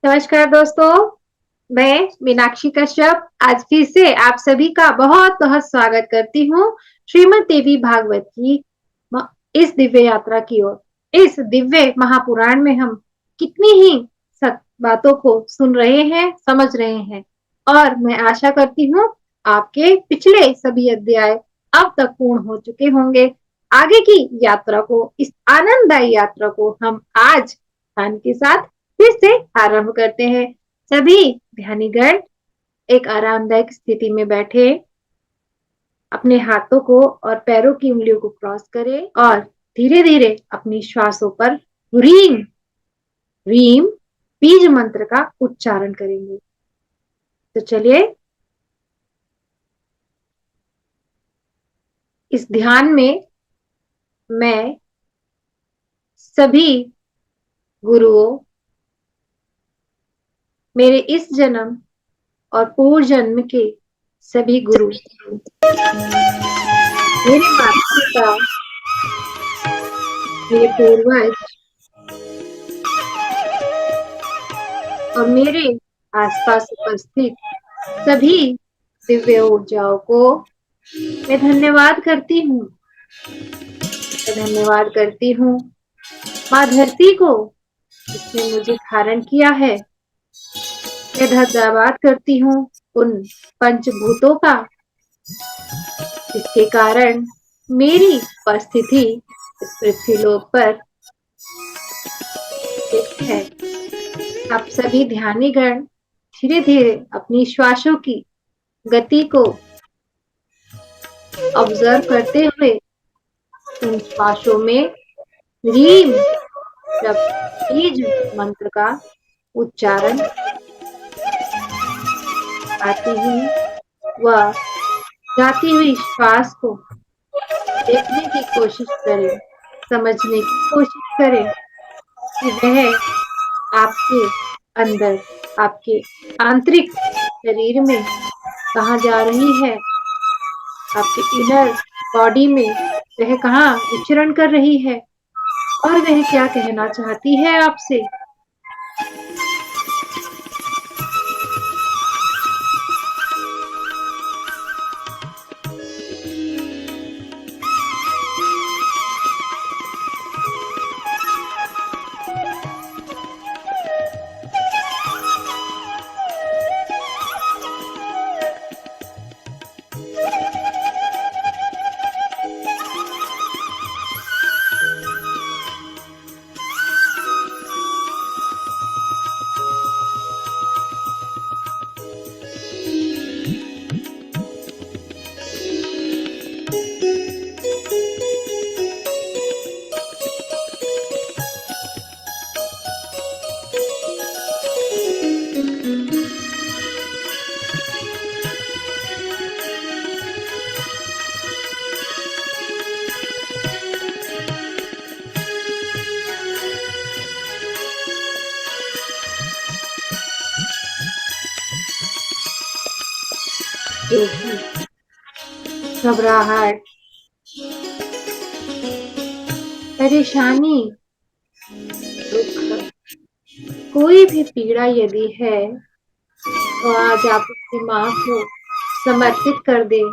नमस्कार दोस्तों, मैं मीनाक्षी कश्यप आज फिर से आप सभी का बहुत-बहुत स्वागत करती हूँ श्रीमद् देवी भागवत की म इस दिव्य यात्रा की ओर। इस दिव्य महापुराण में हम कितनी ही सत बातों को सुन रहे हैं, समझ रहे हैं और मैं आशा करती हूँ आपके पिछले सभी अध्याय अब तक पूर्ण हो चुके होंगे। आगे की यात्रा को, इस आनंददायी यात्रा को हम आज ध्यान के साथ फिर से आरंभ करते हैं। सभी ध्यानीगण एक आरामदायक स्थिति में बैठे, अपने हाथों को और पैरों की उंगलियों को क्रॉस करें और धीरे-धीरे अपनी श्वासों पर ह्रीम, ह्रीम बीज मंत्र का उच्चारण करेंगे। तो चलिए इस ध्यान में मैं सभी गुरुओं, मेरे इस जन्म और पूर्व जन्म के सभी गुरु, मेरे माता-पिता, मेरे पूर्वज और मेरे आसपास उपस्थित सभी दिव्य ऊर्जाओं को मैं धन्यवाद करती हूँ। मैं धन्यवाद करती हूँ माँ धरती को जिसने मुझे धारण किया है। मैं धन्यवाद करती हूँ उन पंचभूतों का जिसके कारण मेरी उपस्थिति इस पृथ्वीलोक पर है। आप सभी ध्यानीगण धीरे-धीरे अपनी श्वासों की गति को ऑब्जर्व करते हुए उन श्वासों में ह्रीम जब बीज मंत्र का उच्चारण आती हुई व जाती हुई श्वास को देखने की कोशिश करें, समझने की कोशिश करें कि वह आपके अंदर, आपके आंतरिक शरीर में कहाँ जा रही है, आपके इनर बॉडी में वह कहाँ विचरण कर रही है और वह क्या कहना चाहती है आपसे। जो भी घबराहट, परेशानी, दुख, कोई भी पीड़ा यदि है तो आज आप अपनी माँ को समर्पित कर दें।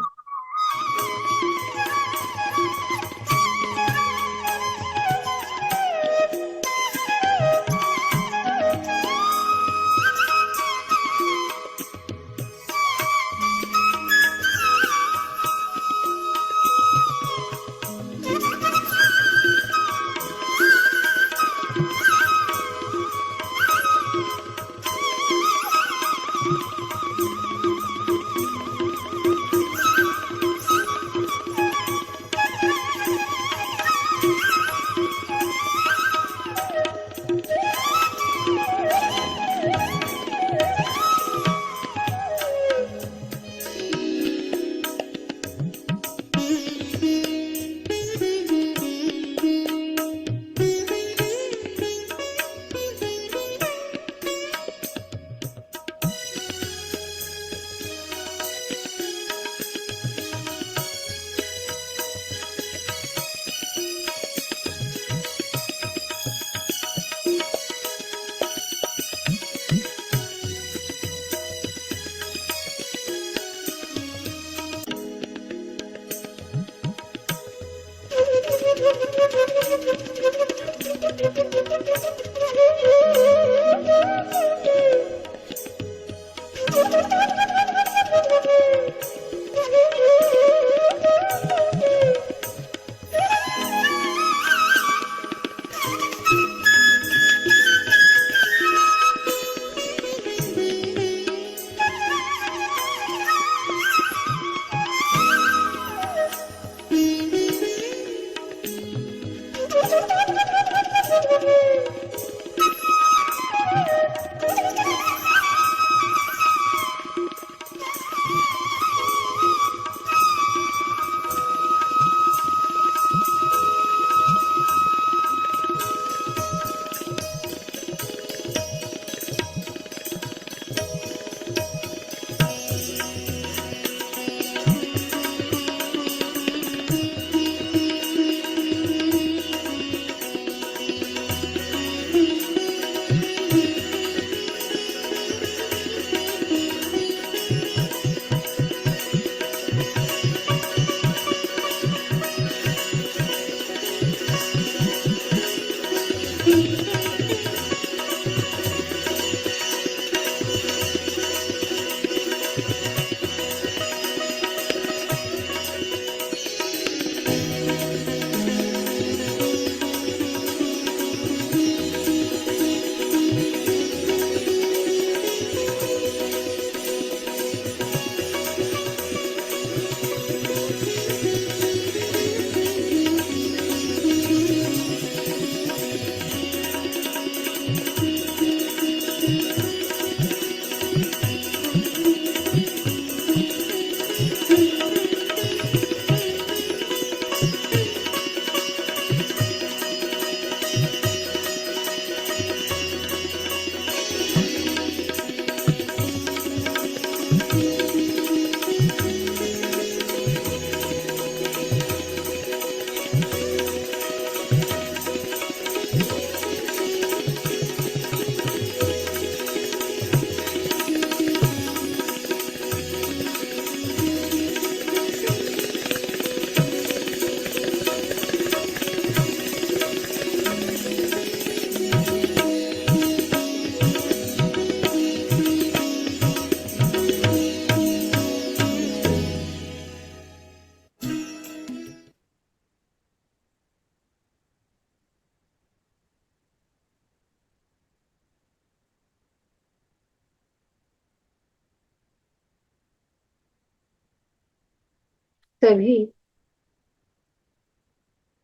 सभी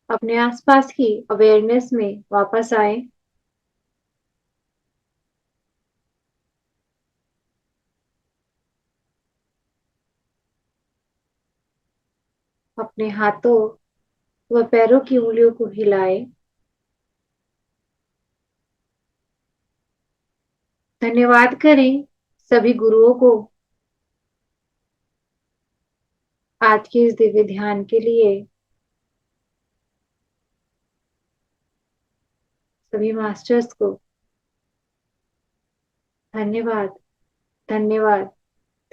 अपने आसपास की अवेयरनेस में वापस आए। अपने हाथों व पैरों की उंगलियों को हिलाए। धन्यवाद करें सभी गुरुओं को आज के इस दिव्य ध्यान के लिए, सभी मास्टर्स को धन्यवाद, धन्यवाद,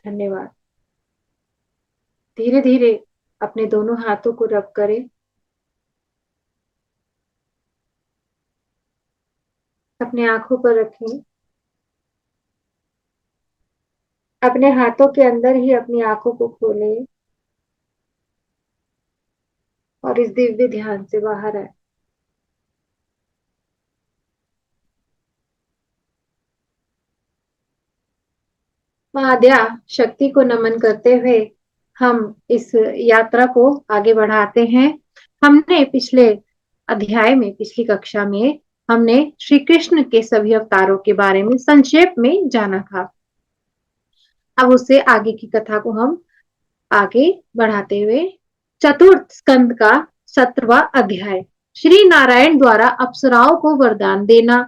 धन्यवाद। धीरे धीरे अपने दोनों हाथों को रब करें। अपने आंखों पर रखें। अपने हाथों के अंदर ही अपनी आंखों को खोलें और इस दिव्य ध्यान से बाहर आए। महाद्या शक्ति को नमन करते हुए हम इस यात्रा को आगे बढ़ाते हैं। हमने पिछले अध्याय में, पिछली कक्षा में हमने श्री कृष्ण के सभी अवतारों के बारे में संक्षेप में जाना था। अब उससे आगे की कथा को हम आगे बढ़ाते हुए चतुर्थ स्कंद का 17वां अध्याय, श्री नारायण द्वारा अप्सराओं को वरदान देना।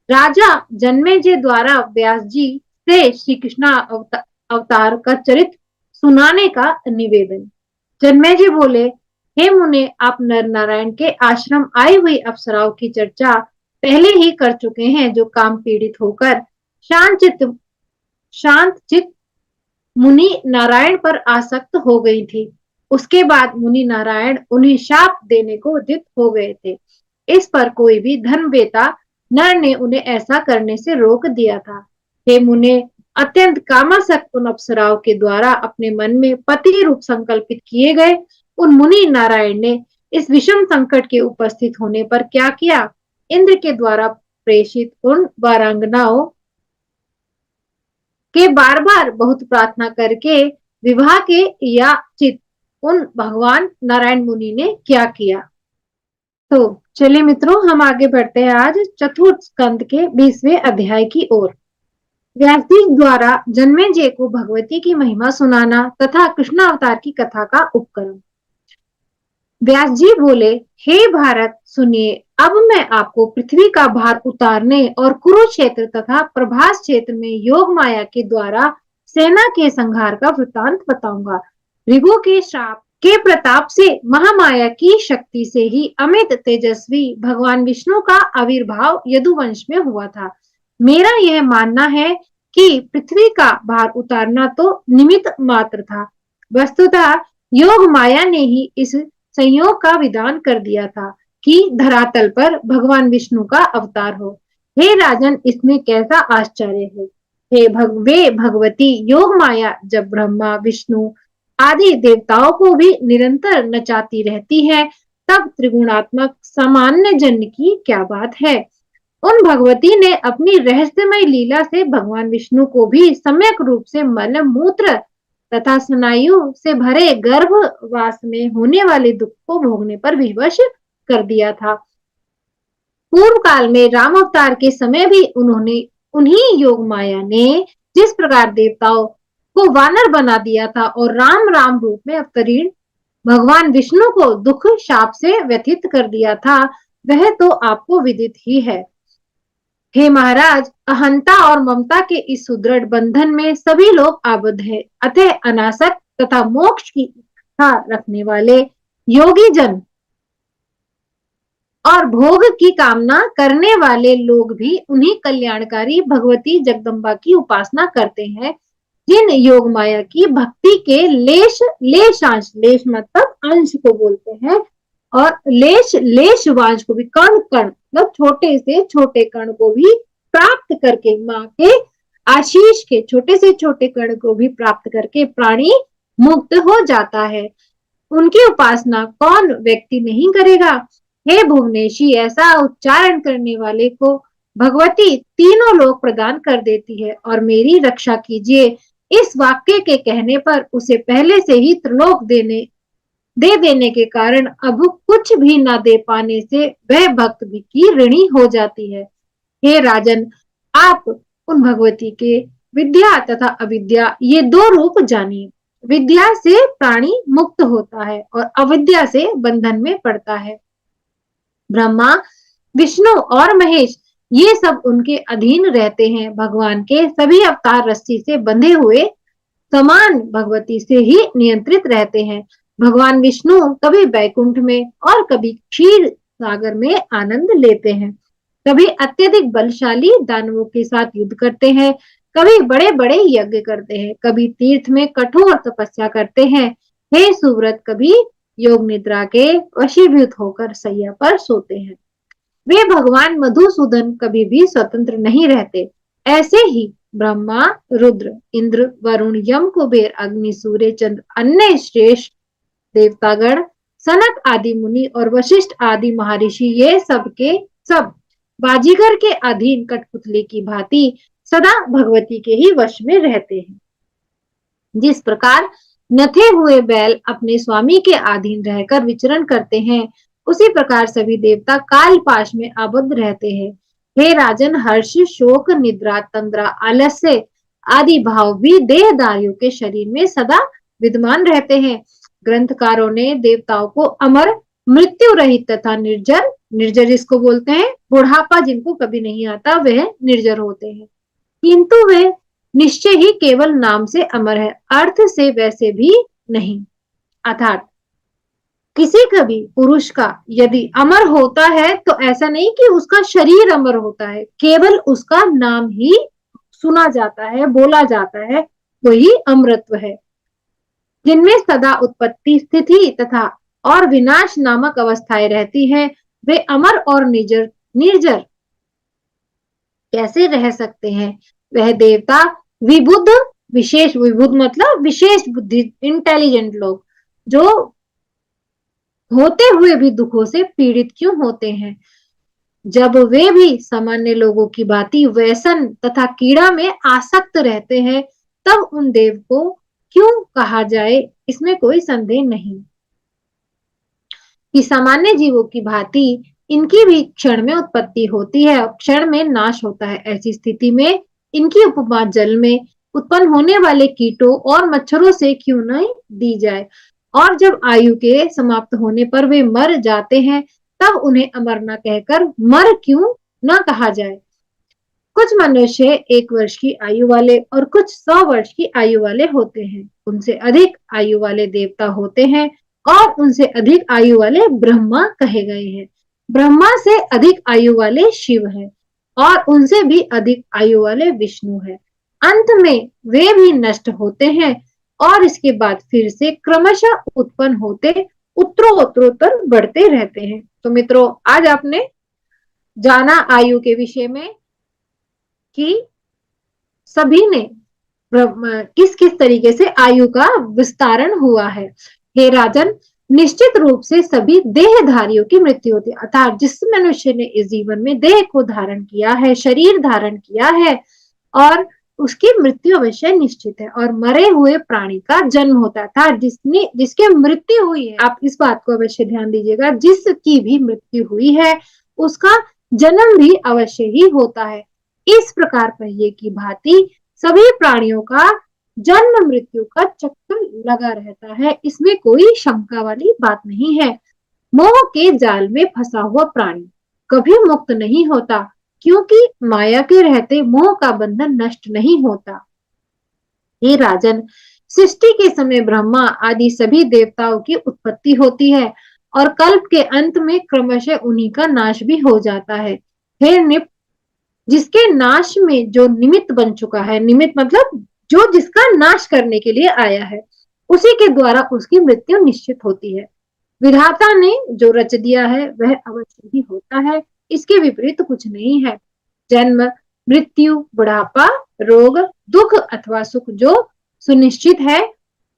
राजा जन्मेजय द्वारा व्यास जी से श्री कृष्ण अवतार का चरित्र सुनाने का निवेदन। जन्मेजय बोले, हे मुने, आप नर नारायण के आश्रम आई हुई अप्सराओं की चर्चा पहले ही कर चुके हैं, जो काम पीड़ित होकर शांत चित्त मुनि नारायण पर आसक्त हो गई थी। उसके बाद मुनि नारायण उन्हें शाप देने को उद्यत हो गए थे। इस पर कोई भी धर्मवेता नर ने उन्हें ऐसा करने से रोक दिया था। हे मुने, अत्यंत कामासक्त उन अप्सराओं के द्वारा अपने मन में पति रूप संकल्पित किए गए उन मुनि नारायण ने इस विषम संकट के उपस्थित होने पर क्या किया? इंद्र के द्वारा प्रेषित उन वारांगनाओं के बार बार बहुत प्रार्थना करके विवाह के याचित उन भगवान नारायण मुनि ने क्या किया? तो चलिए मित्रों, हम आगे बढ़ते हैं आज चतुर्थ स्कंद के 20वें अध्याय की ओर। व्यास जी द्वारा जन्मेजय को भगवती की महिमा सुनाना तथा कृष्ण अवतार की कथा का उपक्रम। व्यास जी बोले, हे भारत सुनिए, अब मैं आपको पृथ्वी का भार उतारने और कुरुक्षेत्र तथा प्रभास क्षेत्र में योग माया के द्वारा सेना के संहार का वृतांत बताऊंगा। ऋगु के श्राप के प्रताप से महामाया की शक्ति से ही अमित तेजस्वी भगवान विष्णु का आविर्भाव यदुवंश में हुआ था। मेरा यह मानना है कि पृथ्वी का भार उतारना तो निमित्त मात्र था। वस्तुतः योग माया ने ही इस संयोग का विधान कर दिया था कि धरातल पर भगवान विष्णु का अवतार हो। हे राजन, इसमें कैसा आश्चर्य है। वे भगवती योग माया जब ब्रह्मा विष्णु आदि देवताओं को भी निरंतर नचाती रहती है, तब त्रिगुणात्मक सामान्य जन की क्या बात है। उन भगवती ने अपनी रहस्यमय लीला से भगवान विष्णु को भी सम्यक रूप से मल मूत्र तथा स्नायु से भरे गर्भवास में होने वाले दुख को भोगने पर विवश कर दिया था। पूर्व काल में राम अवतार के समय भी उन्हीं योग माया ने जिस प्रकार देवताओं को वानर बना दिया था और राम राम रूप में अवतरीण भगवान विष्णु को दुख शाप से व्यथित कर दिया था, वह तो आपको विदित ही है। हे महाराज, अहंता और ममता के इस सुदृढ़ बंधन में सभी लोग आबद्ध हैं। अतः अनासक्त तथा मोक्ष की इच्छा रखने वाले योगी जन और भोग की कामना करने वाले लोग भी उन्हीं कल्याणकारी भगवती जगदम्बा की उपासना करते हैं, जिन योग माया की भक्ति के लेशांश, लेश मतलब अंश को बोलते हैं, और लेशवांश को भी, कण मतलब छोटे से छोटे कण को भी प्राप्त करके, माँ के आशीष के छोटे से छोटे कण को भी प्राप्त करके प्राणी मुक्त हो जाता है। उनकी उपासना कौन व्यक्ति नहीं करेगा। हे भुवनेशी, ऐसा उच्चारण करने वाले को भगवती तीनों लोक प्रदान कर देती है, और मेरी रक्षा कीजिए। इस वाक्य के कहने पर उसे पहले से ही त्रिलोक देने दे देने के कारण अब कुछ भी न दे पाने से वह भक्त भी की ऋणी हो जाती है। हे राजन, आप उन भगवती के विद्या तथा अविद्या ये दो रूप जानिए। विद्या से प्राणी मुक्त होता है और अविद्या से बंधन में पड़ता है। ब्रह्मा, विष्णु और महेश ये सब उनके अधीन रहते हैं। भगवान के सभी अवतार रस्सी से बंधे हुए समान भगवती से ही नियंत्रित रहते हैं। भगवान विष्णु कभी बैकुंठ में और कभी क्षीर सागर में आनंद लेते हैं। कभी अत्यधिक बलशाली दानवों के साथ युद्ध करते हैं, कभी बड़े बड़े यज्ञ करते हैं, कभी तीर्थ में कठोर तपस्या करते हैं। हे सुव्रत, कभी योग निद्रा के वशीभूत होकर सैया पर सोते हैं। वे भगवान मधुसूदन कभी भी स्वतंत्र नहीं रहते। ऐसे ही ब्रह्मा, रुद्र, इंद्र, वरुण, यम, कुबेर, अग्नि, सूर्य, चंद्र, अन्य श्रेष्ठ देवतागण, सनक आदि मुनि और वशिष्ठ आदि महर्षि ये सब के सब बाजीगर के अधीन कठपुतली की भांति सदा भगवती के ही वश में रहते हैं। जिस प्रकार नथे हुए बैल अपने स्वामी के अधीन रहकर विचरण करते हैं, उसी प्रकार सभी देवता काल पाश में आबद्ध रहते हैं। हे राजन, हर्ष, शोक, निद्रा, तंद्रा, आलस्य आदि भाव भी देहधारियों के शरीर में सदा विद्यमान रहते हैं। ग्रंथकारों ने देवताओं को अमर, मृत्यु रहित तथा निर्जर, निर्जर जिसको बोलते हैं बुढ़ापा जिनको कभी नहीं आता वह निर्जर होते हैं, किंतु वे निश्चय ही केवल नाम से अमर है, अर्थ से वैसे भी नहीं। अर्थात किसी कभी पुरुष का यदि अमर होता है तो ऐसा नहीं कि उसका शरीर अमर होता है, केवल उसका नाम ही सुना जाता है, बोला जाता है, वही अमरत्व है। जिनमें सदा उत्पत्ति, स्थिति तथा और विनाश नामक अवस्थाएं रहती हैं, वे अमर और निर्जर निर्जर कैसे रह सकते हैं? वह देवता विबुद्ध, विशेष विबुद्ध मतलब विशेष बुद्धि, इंटेलिजेंट लोग जो होते हुए भी दुखों से पीड़ित क्यों होते हैं? जब वे भी सामान्य लोगों की भांति व्यसन तथा कीड़ा में आसक्त रहते हैं, तब उन देव को क्यों कहा जाए, इसमें कोई संदेह नहीं कि सामान्य जीवों की भांति इनकी भी क्षण में उत्पत्ति होती है और क्षण में नाश होता है। ऐसी स्थिति में इनकी उपमा जल में उत्पन्न होने वाले कीटों और मच्छरों से क्यों नहीं दी जाए? और जब आयु के समाप्त होने पर वे मर जाते हैं, तब उन्हें अमर न कहकर मर क्यों न कहा जाए? कुछ मनुष्य 1 वर्ष की आयु वाले और कुछ 100 वर्ष की आयु वाले होते हैं। उनसे अधिक आयु वाले देवता होते हैं और उनसे अधिक आयु वाले ब्रह्मा कहे गए हैं। ब्रह्मा से अधिक आयु वाले शिव हैं और उनसे भी अधिक आयु वाले विष्णु हैं। अंत में वे भी नष्ट होते हैं और इसके बाद फिर से क्रमशः उत्पन्न होते उत्तरोत्तर बढ़ते रहते हैं। तो मित्रों, आज आपने जाना आयु के विषय में कि सभी ने किस किस तरीके से आयु का विस्तारण हुआ है। हे राजन, निश्चित रूप से सभी देहधारियों की मृत्यु होती है, अर्थात जिस मनुष्य ने इस जीवन में देह को धारण किया है, शरीर धारण किया है, और उसकी मृत्यु अवश्य निश्चित है और मरे हुए प्राणी का जन्म होता है। अर्थात जिसकी मृत्यु हुई है, आप इस बात को अवश्य ध्यान दीजिएगा, जिसकी भी मृत्यु हुई है उसका जन्म भी अवश्य ही होता है। इस प्रकार पहिए की भांति सभी प्राणियों का जन्म मृत्यु का चक्कर लगा रहता है, इसमें कोई शंका वाली बात नहीं है। मोह के जाल में फंसा हुआ प्राणी कभी मुक्त नहीं होता, क्योंकि माया के रहते मोह का बंधन नष्ट नहीं होता। हे राजन, सृष्टि के समय ब्रह्मा आदि सभी देवताओं की उत्पत्ति होती है और कल्प के अंत में क्रमशः उन्हीं का नाश भी हो जाता है। हे निप, जिसके नाश में जो निमित्त बन चुका है, निमित्त मतलब जो जिसका नाश करने के लिए आया है, उसी के द्वारा उसकी मृत्यु निश्चित होती है। विधाता ने जो रच दिया है वह अवश्य ही होता है, इसके विपरीत कुछ नहीं है। जन्म, मृत्यु, बुढ़ापा, रोग, दुख अथवा सुख जो सुनिश्चित है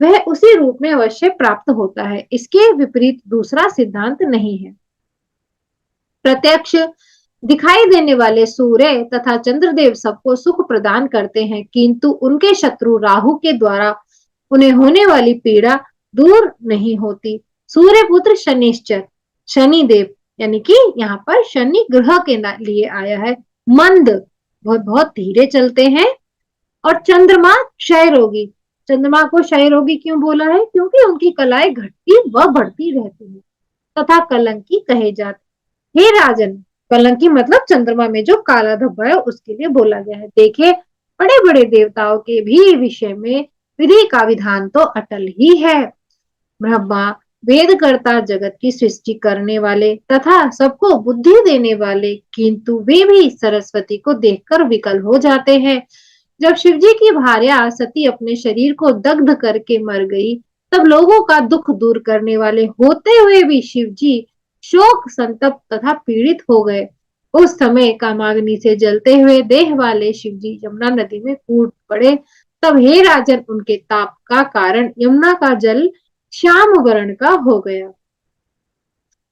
वह उसी रूप में अवश्य प्राप्त होता है, इसके विपरीत दूसरा सिद्धांत नहीं है। प्रत्यक्ष दिखाई देने वाले सूर्य तथा चंद्रदेव सबको सुख प्रदान करते हैं, किंतु उनके शत्रु राहु के द्वारा उन्हें होने वाली पीड़ा दूर नहीं होती। सूर्य पुत्र शनिश्चर, शनिदेव, यानी कि यहाँ पर शनि ग्रह के लिए आया है। मंद, बहुत बहुत धीरे चलते हैं। और चंद्रमा क्षय रोगी, चंद्रमा को क्षय रोगी क्यों बोला है? क्योंकि उनकी कलाएं घटती व बढ़ती रहती है। तथा कलंकी कहे जाते। हे राजन, कलंकी मतलब चंद्रमा में जो काला धब्बा है उसके लिए बोला गया है। देखिए, बड़े बड़े देवताओं के भी विषय में विधि का विधान तो अटल ही है। ब्रह्मा वेद कर्ता, जगत की सृष्टि करने वाले तथा सबको बुद्धि देने वाले, किंतु वे भी सरस्वती को देखकर विकल हो जाते हैं। जब शिवजी की भार्या सती अपने शरीर को दग्ध करके मर गई, तब लोगों का दुख दूर करने वाले होते हुए भी शिवजी शोक संतप्त तथा पीड़ित हो गए। उस समय कामाग्नि से जलते हुए देह वाले शिवजी यमुना नदी में कूद पड़े। तब हे राजन, उनके ताप का कारण यमुना का जल श्याम वर्ण का हो गया।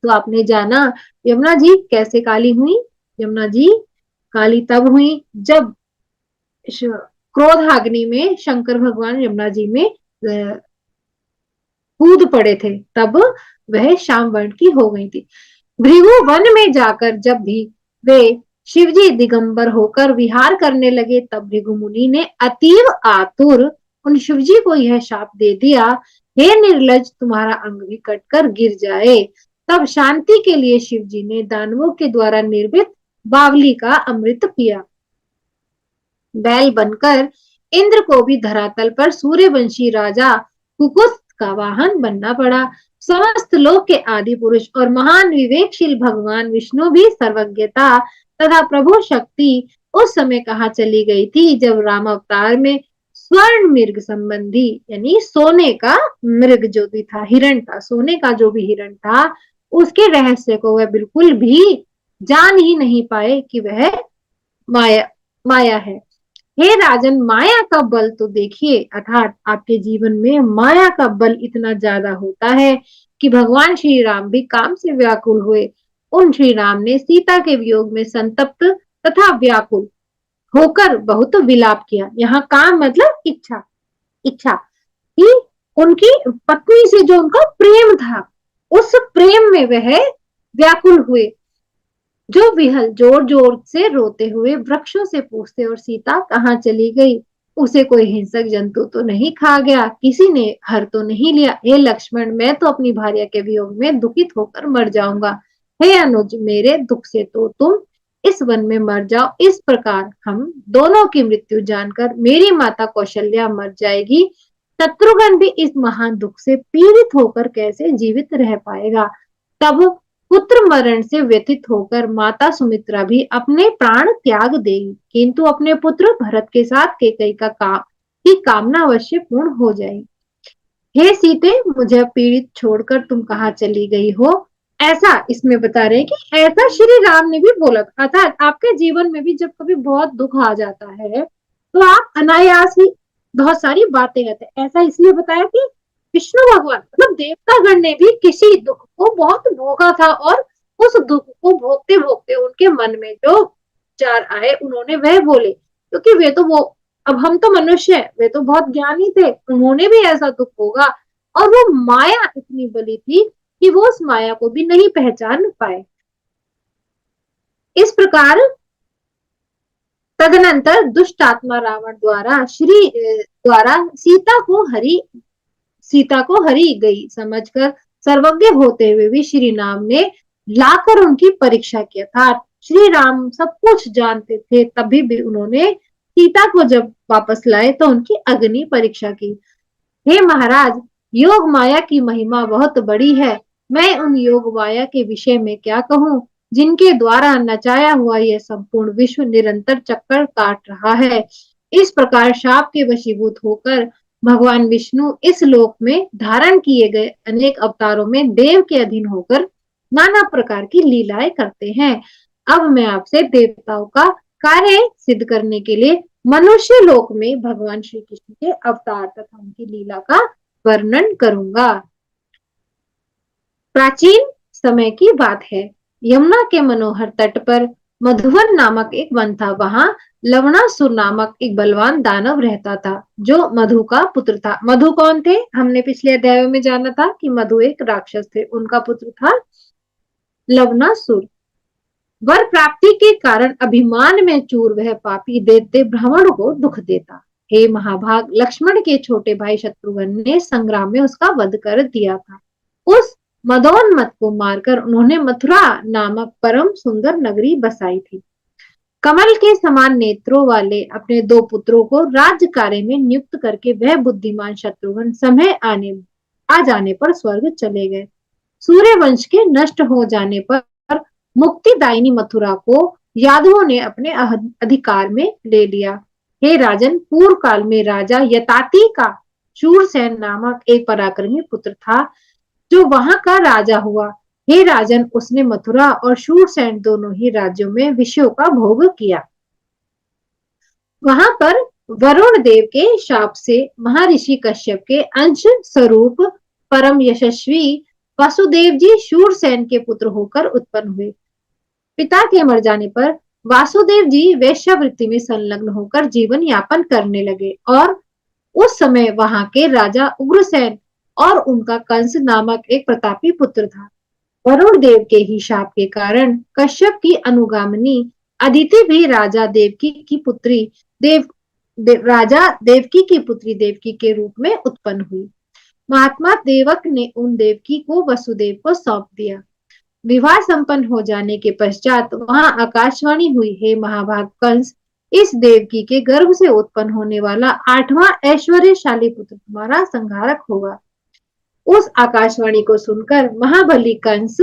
तो आपने जाना यमुना जी कैसे काली हुई। यमुना जी काली तब हुई जब क्रोधाग्नि में शंकर भगवान यमुना जी में कूद पड़े थे, तब वह श्याम वर्ण की हो गई थी। भृगु वन में जाकर जब भी वे शिवजी दिगंबर होकर विहार करने लगे, तब भृगु मुनि ने अतीव आतुर उन शिवजी को यह शाप दे दिया, हे निर्लज, तुम्हारा अंग भी कटकर गिर जाए। तब शांति के लिए शिवजी ने दानवों के द्वारा निर्मित बावली का अमृत पिया। बैल बनकर इंद्र को भी धरातल पर सूर्यवंशी राजा कुकुस का वाहन बनना पड़ा। समस्त लोक के आदि पुरुष और महान विवेकशील भगवान विष्णु भी सर्वज्ञता तथा प्रभु शक्ति उस समय कहाँ चली गई थी, जब राम अवतार में स्वर्ण मृग संबंधी, यानी सोने का मृग जो भी था, हिरण था, सोने का जो भी हिरण था, उसके रहस्य को वह बिल्कुल भी जान ही नहीं पाए कि वह माया माया है। हे राजन, माया का बल तो देखिए, अर्थात आपके जीवन में माया का बल इतना ज्यादा होता है कि भगवान श्री राम भी काम से व्याकुल हुए। उन श्री राम ने सीता के वियोग में संतप्त तथा व्याकुल होकर बहुत विलाप किया। यहाँ काम मतलब इच्छा, इच्छा कि उनकी पत्नी से जो उनका प्रेम था, उस प्रेम में वह व्याकुल हुए। जो विहल जोर जोर से रोते हुए वृक्षों से पूछते, और सीता कहाँ चली गई? उसे कोई हिंसक जंतु तो नहीं खा गया? किसी ने हर तो नहीं लिया? हे लक्ष्मण, मैं तो अपनी भार्या के वियोग में दुखित होकर मर जाऊंगा। हे अनुज, मेरे दुख से तो तुम इस वन में मर जाओ। इस प्रकार हम दोनों की मृत्यु जानकर मेरी माता कौशल्या मर जाएगी। शत्रुघ्न भी इस महान दुख से पीड़ित होकर कैसे जीवित रह पाएगा? तब पुत्र मरण से व्यथित होकर माता सुमित्रा भी अपने प्राण त्याग देगी, किंतु अपने पुत्र भरत के साथ कैकेयी की कामना अवश्य पूर्ण हो जाएगी। हे सीते, मुझे पीड़ित छोड़कर तुम कहाँ चली गई हो? ऐसा इसमें बता रहे हैं कि ऐसा श्री राम ने भी बोला था। अर्थात आपके जीवन में भी जब कभी बहुत दुख आ जाता है, तो आप अनायास ही बहुत सारी बातें कहते हैं। ऐसा इसलिए बताया कि विष्णु भगवान मतलब देवतागण ने भी किसी दुख को बहुत भोगा था, और उस दुख को भोगते भोगते उनके मन में जो विचार आए, उन्होंने वह बोले। क्योंकि वे तो वो, अब हम तो मनुष्य हैं, वे तो बहुत ज्ञानी थे, उन्होंने भी ऐसा दुख होगा। और वो माया इतनी बली थी कि वो उस माया को भी नहीं पहचान पाए। इस प्रकार तदनंतर दुष्ट आत्मा रावण द्वारा सीता को हरी गई समझकर सर्वज्ञ होते हुए भी श्री राम ने लाकर उनकी परीक्षा किया था। श्री राम सब कुछ जानते थे, तभी भी उन्होंने सीता को जब वापस लाए तो उनकी अग्नि परीक्षा की। हे महाराज, योग माया की महिमा बहुत बड़ी है। मैं उन योग माया के विषय में क्या कहूँ, जिनके द्वारा नचाया हुआ यह संपूर्ण विश्व निरंतर चक्कर काट रहा है। इस प्रकार शाप के वशीभूत होकर भगवान विष्णु इस लोक में धारण किए गए अनेक अवतारों में देव के अधीन होकर नाना प्रकार की लीलाएं करते हैं। अब मैं आपसे देवताओं का कार्य सिद्ध करने के लिए मनुष्य लोक में भगवान श्री कृष्ण के अवतार तथा उनकी लीला का वर्णन करूंगा। प्राचीन समय की बात है। यमुना के मनोहर तट पर मधुवन नामक एक वन था। वहां लवणासुर नामक एक बलवान दानव रहता था जो मधु का पुत्र था। मधु कौन थे? हमने पिछले अध्यायों में जाना था कि मधु एक राक्षस थे। उनका पुत्र था लवणासुर। वर प्राप्ति के कारण अभिमान में चूर वह पापी दैत्य ब्राह्मण को दुख देता। हे महाभाग, लक्ष्मण के छोटे भाई शत्रुघ्न ने संग्राम में उसका वध कर दिया था। उस मदोन्मत्त को मारकर उन्होंने मथुरा नामक परम सुंदर नगरी बसाई थी। कमल के समान नेत्रों वाले अपने दो पुत्रों को राज्य कार्य में नियुक्त करके वह बुद्धिमान शत्रुघ्न समय आ जाने पर स्वर्ग चले गए। सूर्य वंश के नष्ट हो जाने पर मुक्तिदायिनी मथुरा को यादवों ने अपने अधिकार में ले लिया। हे राजन, पूर्व काल में राजा यताति का शूरसेन नामक एक पराक्रमी पुत्र था जो वहां का राजा हुआ। हे राजन, उसने मथुरा और शूरसेन दोनों ही राज्यों में विषयों का भोग किया। वहां पर वरुण देव के शाप से महर्षि कश्यप के अंश स्वरूप परम यशस्वी वासुदेव जी शूरसेन के पुत्र होकर उत्पन्न हुए। पिता के मर जाने पर वासुदेव जी वेश्यावृत्ति में संलग्न होकर जीवन यापन करने लगे और उस समय वहां के राजा उग्रसेन और उनका कंस नामक एक प्रतापी पुत्र था। वरुण देव के ही शाप के कारण कश्यप की अनुगामिनी अदिति भी राजा देवकी की पुत्री राजा देवकी की पुत्री देवकी के रूप में उत्पन्न हुई। महात्मा देवक ने उन देवकी को वसुदेव को सौंप दिया। विवाह संपन्न हो जाने के पश्चात वहां आकाशवाणी हुई, हे महाभाग कंस, इस देवकी के गर्भ से उत्पन्न होने वाला 8वां ऐश्वर्यशाली पुत्र तुम्हारा संहारक होगा। उस आकाशवाणी को सुनकर महाबली कंस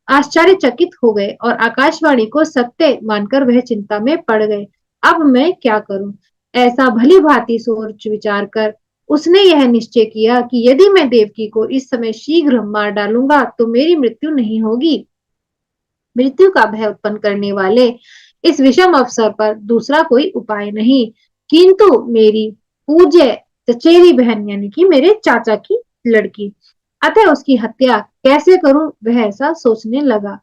आश्चर्यचकित हो गए और आकाशवाणी को सत्य मानकर वह चिंता में पड़ गए। अब मैं क्या करूं? ऐसा भली भांति सोच विचार कर उसने यह निश्चय किया कि यदि मैं देवकी को इस समय शीघ्र मार डालूंगा तो मेरी मृत्यु नहीं होगी। मृत्यु का भय उत्पन्न करने वाले इस विषम अवसर पर दूसरा कोई उपाय नहीं, किंतु मेरी पूज्य चचेरी बहन यानी कि मेरे चाचा की लड़की, अतः उसकी हत्या कैसे करूं वह ऐसा सोचने लगा।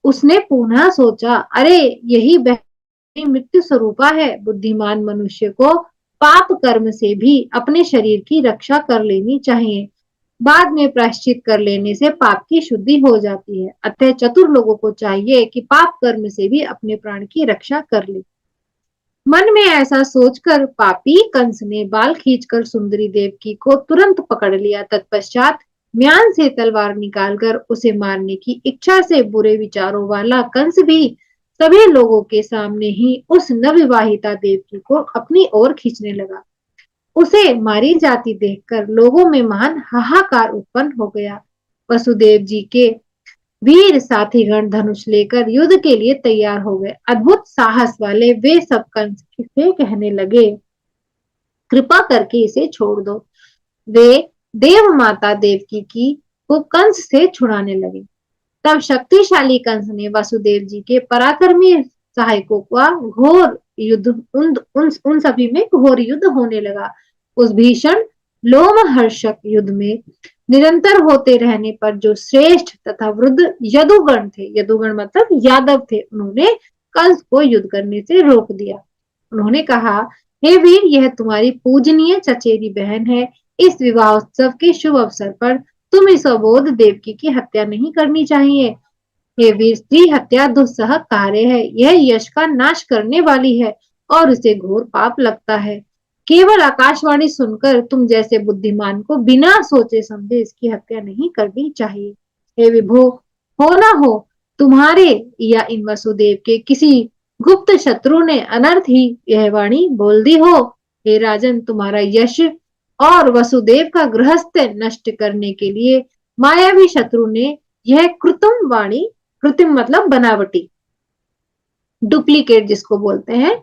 उसने पुनः सोचा, अरे यही बहन मृत्यु स्वरूपा है। बुद्धिमान मनुष्य को पाप कर्म से भी अपने शरीर की रक्षा कर लेनी चाहिए। बाद में प्रायश्चित कर लेने से पाप की शुद्धि हो जाती है। अतः चतुर लोगों को चाहिए कि पाप कर्म से भी अपने प्राण की रक्षा कर ले। मन में ऐसा सोचकर पापी कंस ने बाल खींचकर सुंदरी देवकी को तुरंत पकड़ लिया। तत्पश्चात म्यान से तलवार निकालकर उसे मारने की इच्छा से बुरे विचारों वाला कंस भी सभी लोगों के सामने ही उस नवविवाहिता देवकी को अपनी ओर खींचने लगा। उसे मारी जाती देखकर लोगों में महान हाहाकार उत्पन्न हो गया। वसुदेव जी के वीर साथीगण धनुष लेकर युद्ध के लिए तैयार हो गए। अद्भुत साहस वाले वे सब कंस से कहने लगे, कृपा करके इसे छोड़ दो। वे देव माता देवकी की को कंस से छुड़ाने लगे। तब शक्तिशाली कंस ने वासुदेव जी के पराक्रमी सहायकों का घोर युद्ध उन सभी में घोर युद्ध होने लगा। उस भीषण लोमहर्षक युद्ध में निरंतर होते रहने पर जो श्रेष्ठ तथा वृद्ध यदुगण थे, यदुगण मतलब यादव थे, उन्होंने कंस को युद्ध करने से रोक दिया। उन्होंने कहा, हे वीर, यह तुम्हारी पूजनीय चचेरी बहन है। इस विवाह उत्सव के शुभ अवसर पर तुम इस अबोध देवकी की हत्या नहीं करनी चाहिए। हे वीर, स्त्री हत्या दुस्सह कार्य है। यह यश का नाश करने वाली है और उसे घोर पाप लगता है। केवल आकाशवाणी सुनकर तुम जैसे बुद्धिमान को बिना सोचे समझे इसकी हत्या नहीं करनी चाहिए। हे विभो, हो ना हो तुम्हारे या इन वसुदेव के किसी गुप्त शत्रु ने अनर्थ ही यह वाणी बोल दी हो। हे राजन, तुम्हारा यश और वसुदेव का गृहस्थ नष्ट करने के लिए मायावी शत्रु ने यह कृत्रिम वाणी, कृत्रिम मतलब बनावटी, डुप्लीकेट जिसको बोलते हैं,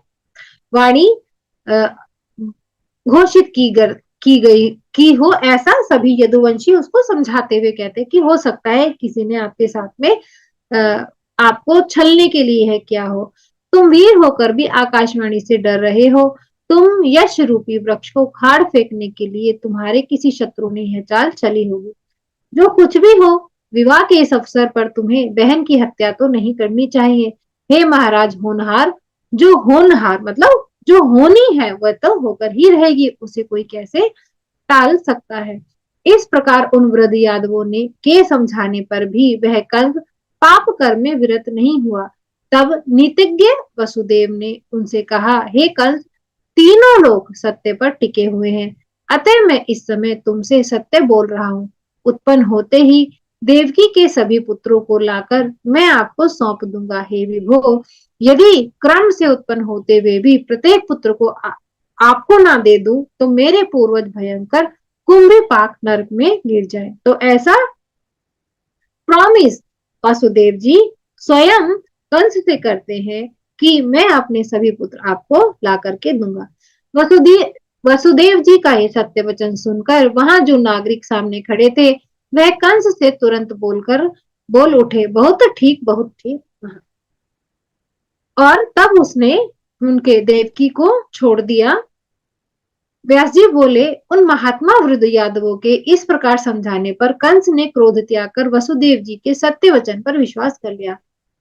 वाणी घोषित की हो, ऐसा सभी यदुवंशी उसको समझाते हुए कहते कि हो सकता है किसी ने आपके साथ में आपको छलने के लिए है क्या हो। तुम वीर होकर भी आकाशवाणी से डर रहे हो। तुम यश रूपी वृक्ष को उखाड़ फेंकने के लिए तुम्हारे किसी शत्रु ने यह चाल चली होगी। जो कुछ भी हो, विवाह के इस अवसर पर तुम्हें बहन की हत्या तो नहीं करनी चाहिए। हे महाराज होनहार, जो होनहार मतलब जो होनी है वह तो होकर ही रहेगी, उसे कोई कैसे टाल सकता है। इस प्रकार उन वृद्ध यादवों ने के समझाने पर भी वह कंस पाप कर्म में विरत नहीं हुआ। तब नीतिज्ञ वसुदेव ने उनसे कहा, हे कंस, तीनों लोग सत्य पर टिके हुए हैं, अतः मैं इस समय तुमसे सत्य बोल रहा हूँ। उत्पन्न होते ही देवकी के सभी पुत्रों को लाकर मैं आपको सौंप दूंगा। हे विभो, यदि क्रम से उत्पन्न होते हुए भी प्रत्येक पुत्र को आपको ना दे दूं तो मेरे पूर्वज भयंकर कुंभीपाक नरक में गिर जाए। तो ऐसा प्रॉमिस वासुदेव जी स्वयं कंस से करते हैं कि मैं अपने सभी पुत्र आपको ला करके दूंगा। वसुदेव वसुदेव जी का ये सत्य वचन सुनकर वहां जो नागरिक सामने खड़े थे वह कंस से तुरंत बोल उठे, बहुत ठीक, बहुत ठीक। और तब उसने उनके देवकी को छोड़ दिया। व्यास जी बोले, उन महात्मा वृद्ध यादवों के इस प्रकार समझाने पर कंस ने क्रोध त्याग कर वसुदेव जी के सत्य वचन पर विश्वास कर लिया।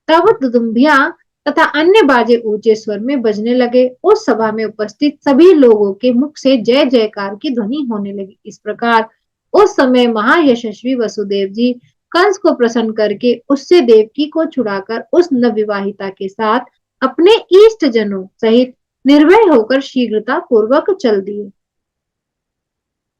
तब दुदुम्बिया तथा अन्य बाजे ऊंचे स्वर में बजने लगे। उस सभा में उपस्थित सभी लोगों के मुख से जय जयकार की ध्वनि होने लगी। इस प्रकार उस समय महायशस्वी वसुदेव जी कंस को प्रसन्न करके उससे देवकी को छुड़ाकर उस नवविवाहिता के साथ अपने इष्ट जनों सहित निर्भय होकर शीघ्रता पूर्वक चल दिए।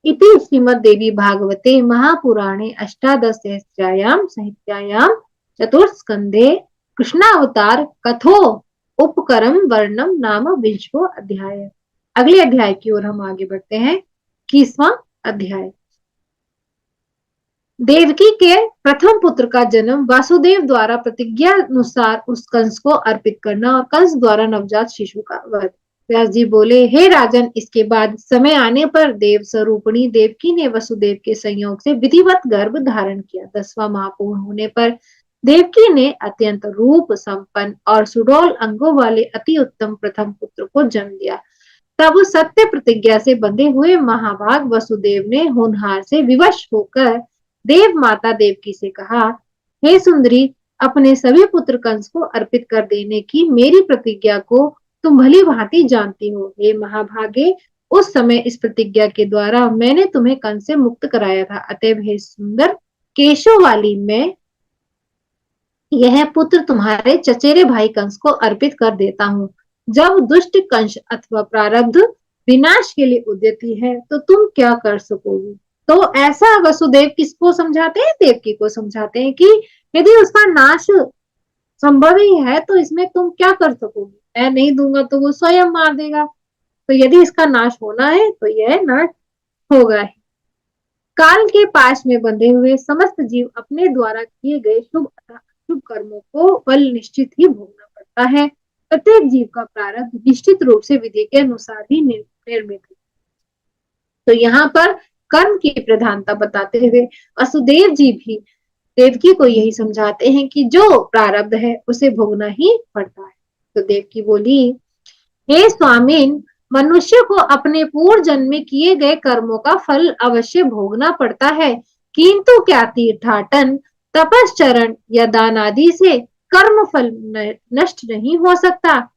इति श्रीमद्देवी भागवते महापुराणे अष्टादशसहस्रायां संहितायां चतुर्स्कंधे कृष्णावतार कथो उपकरम वर्णम नाम 20वां अध्याय। अगले अध्याय की ओर हम आगे बढ़ते हैं। 21वां अध्याय। देवकी के प्रथम पुत्र का जन्म वासुदेव द्वारा प्रतिज्ञा अनुसार उस कंस को अर्पित करना और कंस द्वारा नवजात शिशु का वध। व्यास जी बोले, हे राजन, इसके बाद समय आने पर देव स्वरूपिणी देवकी ने वसुदेव के संयोग से विधिवत गर्भ धारण किया। 10वां माह पूर्ण होने पर देवकी ने अत्यंत रूप संपन्न और सुडौल अंगों वाले अति उत्तम प्रथम पुत्र को जन्म दिया। तब सत्य प्रतिज्ञा से बंधे हुए महाभाग वसुदेव ने होनहार से विवश होकर देव माता देवकी से कहा, हे सुंदरी, अपने सभी पुत्र कंस को अर्पित कर देने की मेरी प्रतिज्ञा को तुम भली भांति जानती हो। हे महाभागे, उस समय इस प्रतिज्ञा के द्वारा मैंने तुम्हें कंस से मुक्त कराया था। अतएव हे सुंदर केशों वाली, मैं यह पुत्र तुम्हारे चचेरे भाई कंस को अर्पित कर देता हूँ। जब दुष्ट कंस अथवा प्रारब्ध विनाश के लिए उद्यति है तो तुम क्या कर सकोगी। तो ऐसा वसुदेव किसको समझाते हैं? देवकी को समझाते हैं कि यदि उसका नाश संभव ही है तो इसमें तुम क्या कर सकोगी। मैं नहीं दूंगा तो वो स्वयं मार देगा, तो यदि इसका नाश होना है तो यह नाश होगा ही। काल के पाश में बंधे हुए समस्त जीव अपने द्वारा किए गए शुभ अथवा अशुभ कर्मों को फल निश्चित ही भोगना पड़ता है। प्रत्येक जीव का प्रारब्ध निश्चित रूप से विधि के अनुसार ही निर्मित है। तो यहाँ पर कर्म की प्रधानता बताते हुए वसुदेव जी भी देवकी को यही समझाते हैं कि जो प्रारब्ध है उसे भोगना ही पड़ता है। तो देवकी बोली, हे स्वामीन, मनुष्य को अपने पूर्व जन्म में किए गए कर्मों का फल अवश्य भोगना पड़ता है, किंतु क्या तीर्थाटन, तपश्चरण या दान आदि से कर्म फल नष्ट नहीं हो सकता।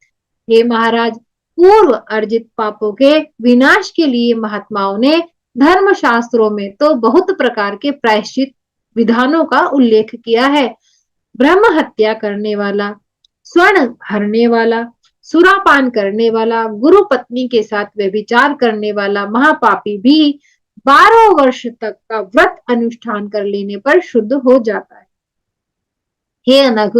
हे महाराज, पूर्व अर्जित पापों के विनाश के लिए महात्माओं ने धर्म शास्त्रों में तो बहुत प्रकार के प्रायश्चित विधानों का उल्लेख किया है। ब्रह्म हत्या करने वाला, स्वर्ण हरने वाला, सुरापान करने वाला, गुरु पत्नी के साथ व्यभिचार करने वाला महापापी भी 12 वर्ष तक का व्रत अनुष्ठान कर लेने पर शुद्ध हो जाता है। हे अनघ,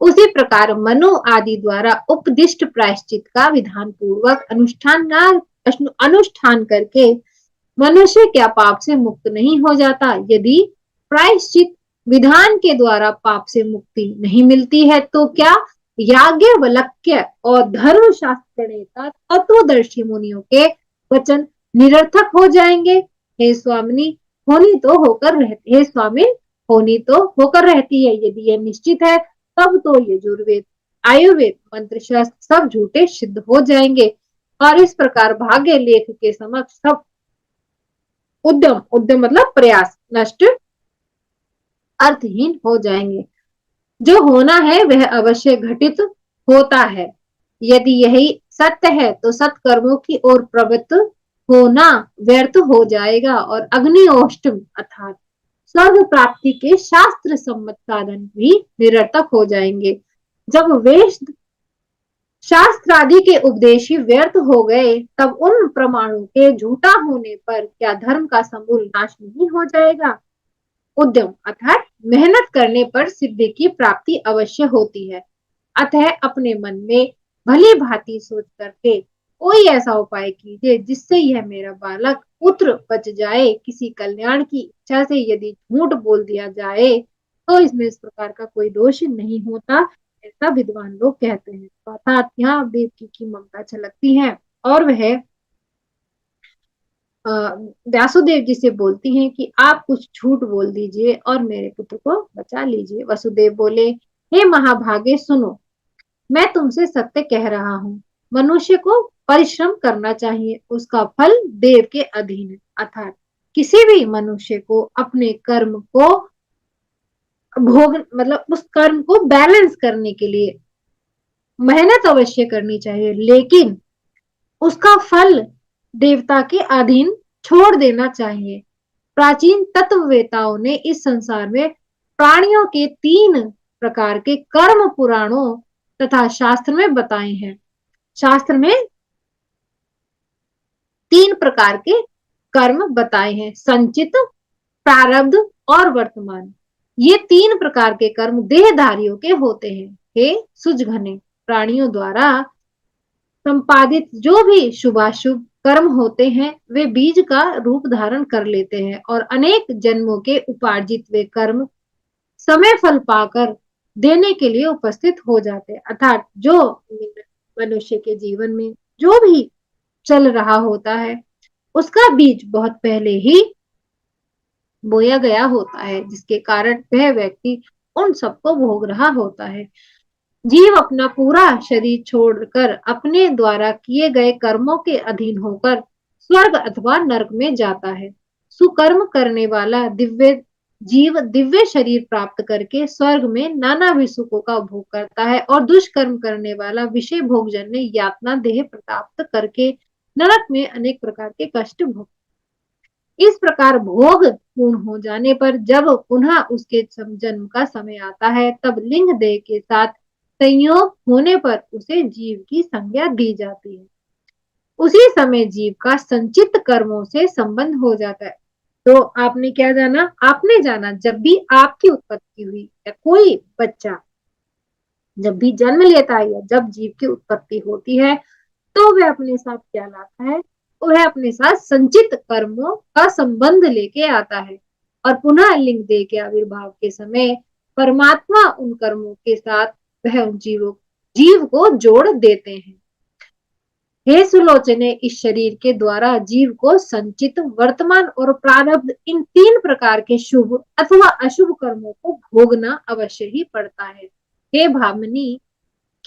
उसी प्रकार मनु आदि द्वारा उपदिष्ट प्रायश्चित का विधान पूर्वक अनुष्ठान करके मनुष्य क्या पाप से मुक्त नहीं हो जाता। यदि प्रायश्चित विधान के द्वारा पाप से मुक्ति नहीं मिलती है तो क्या याज्ञवल्क्य और धर्मशास्त्र नेता तत्वदर्शी मुनियों के वचन निरर्थक हो जाएंगे। हे स्वामिनी, होनी तो होकर रहती है, स्वामी होनी तो होकर रहती है। यदि यह निश्चित है तब तो यजुर्वेद, आयुर्वेद, मंत्र शास्त्र सब झूठे सिद्ध हो जाएंगे और इस प्रकार भाग्य लेख के समक्ष सब उद्यम उद्यम मतलब प्रयास नष्ट अर्थहीन हो जाएंगे। जो होना है वह अवश्य घटित होता है। यदि यही सत्य है तो सत्कर्मों की ओर प्रवृत्त होना व्यर्थ हो जाएगा और अग्निहोष्टम अर्थात स्वर्ग प्राप्ति के शास्त्र सम्मत साधन भी निरर्थक हो जाएंगे। जब वेद शास्त्र आदि के उपदेश ही व्यर्थ हो गए तब उन प्रमाणों के झूठा होने पर क्या धर्म का समूल नाश नहीं हो जाएगा। उद्यम अर्थात मेहनत करने पर सिद्धि की प्राप्ति अवश्य होती है। अतः अपने मन में भली भांति सोच करके कोई ऐसा उपाय कीजिए जिससे यह मेरा बालक पुत्र बच जाए। किसी कल्याण की इच्छा से यदि झूठ बोल दिया जाए तो इसमें इस प्रकार का कोई दोष नहीं होता, ऐसा विद्वान लोग कहते हैं। अर्थात यहाँ देवकी की ममता छलकती है और वह व्यासुदेव जी से बोलती हैं कि आप कुछ झूठ बोल दीजिए और मेरे पुत्र को बचा लीजिए। वसुदेव बोले, हे महाभागे सुनो, मैं तुमसे सत्य कह रहा हूँ। मनुष्य को परिश्रम करना चाहिए, उसका फल देव के अधीन है। अर्थात किसी भी मनुष्य को अपने कर्म को भोग मतलब उस कर्म को बैलेंस करने के लिए मेहनत अवश्य करनी चाहिए, लेकिन उसका फल देवता के अधीन छोड़ देना चाहिए। प्राचीन तत्ववेताओं ने इस संसार में प्राणियों के 3 प्रकार के कर्म पुराणों तथा शास्त्र में बताए हैं। शास्त्र में 3 प्रकार के कर्म बताए हैं, संचित, प्रारब्ध और वर्तमान। ये 3 प्रकार के कर्म देहधारियों के होते हैं। हे सुजघने, प्राणियों द्वारा संपादित जो भी शुभाशुभ कर्म होते हैं वे बीज का रूप धारण कर लेते हैं और अनेक जन्मों के उपार्जित वे कर्म समय फल पाकर देने के लिए उपस्थित हो जाते हैं। अर्थात जो मनुष्य के जीवन में जो भी चल रहा होता है उसका बीज बहुत पहले ही बोया गया होता है, जिसके कारण वह व्यक्ति उन सबको भोग रहा होता है। जीव अपना पूरा शरीर छोड़कर अपने द्वारा किए गए कर्मों के अधीन होकर स्वर्ग अथवा नरक में जाता है। सुकर्म करने वाला दिव्य जीव दिव्य शरीर प्राप्त करके स्वर्ग में नाना सुखों का भोग करता है और दुष्कर्म करने वाला विषय भोगजन्य यातना देह प्राप्त करके नरक में अनेक प्रकार के कष्ट भोग। इस प्रकार भोग पूर्ण हो जाने पर जब पुनः उसके जन्म का समय आता है तब लिंग देह के साथ संयोग होने पर उसे जीव की संज्ञा दी जाती है। उसी समय जीव का संचित कर्मों से संबंध हो जाता है। तो आपने क्या जाना, आपने जाना जब भी आपकी उत्पत्ति हुई या कोई बच्चा जब भी जन्म लेता है या जब जीव की उत्पत्ति होती है तो वह अपने साथ क्या लाता है, वह अपने साथ संचित कर्मों का संबंध लेके आता है और पुनः लिंग देह के आविर्भाव के समय परमात्मा उन कर्मों के साथ वह उन जीव को जोड़ देते हैं। हे सुलोचने, इस शरीर के द्वारा जीव को संचित, वर्तमान और प्रारब्ध इन 3 प्रकार के शुभ अथवा अशुभ कर्मों को भोगना अवश्य ही पड़ता है। हे भामिनी,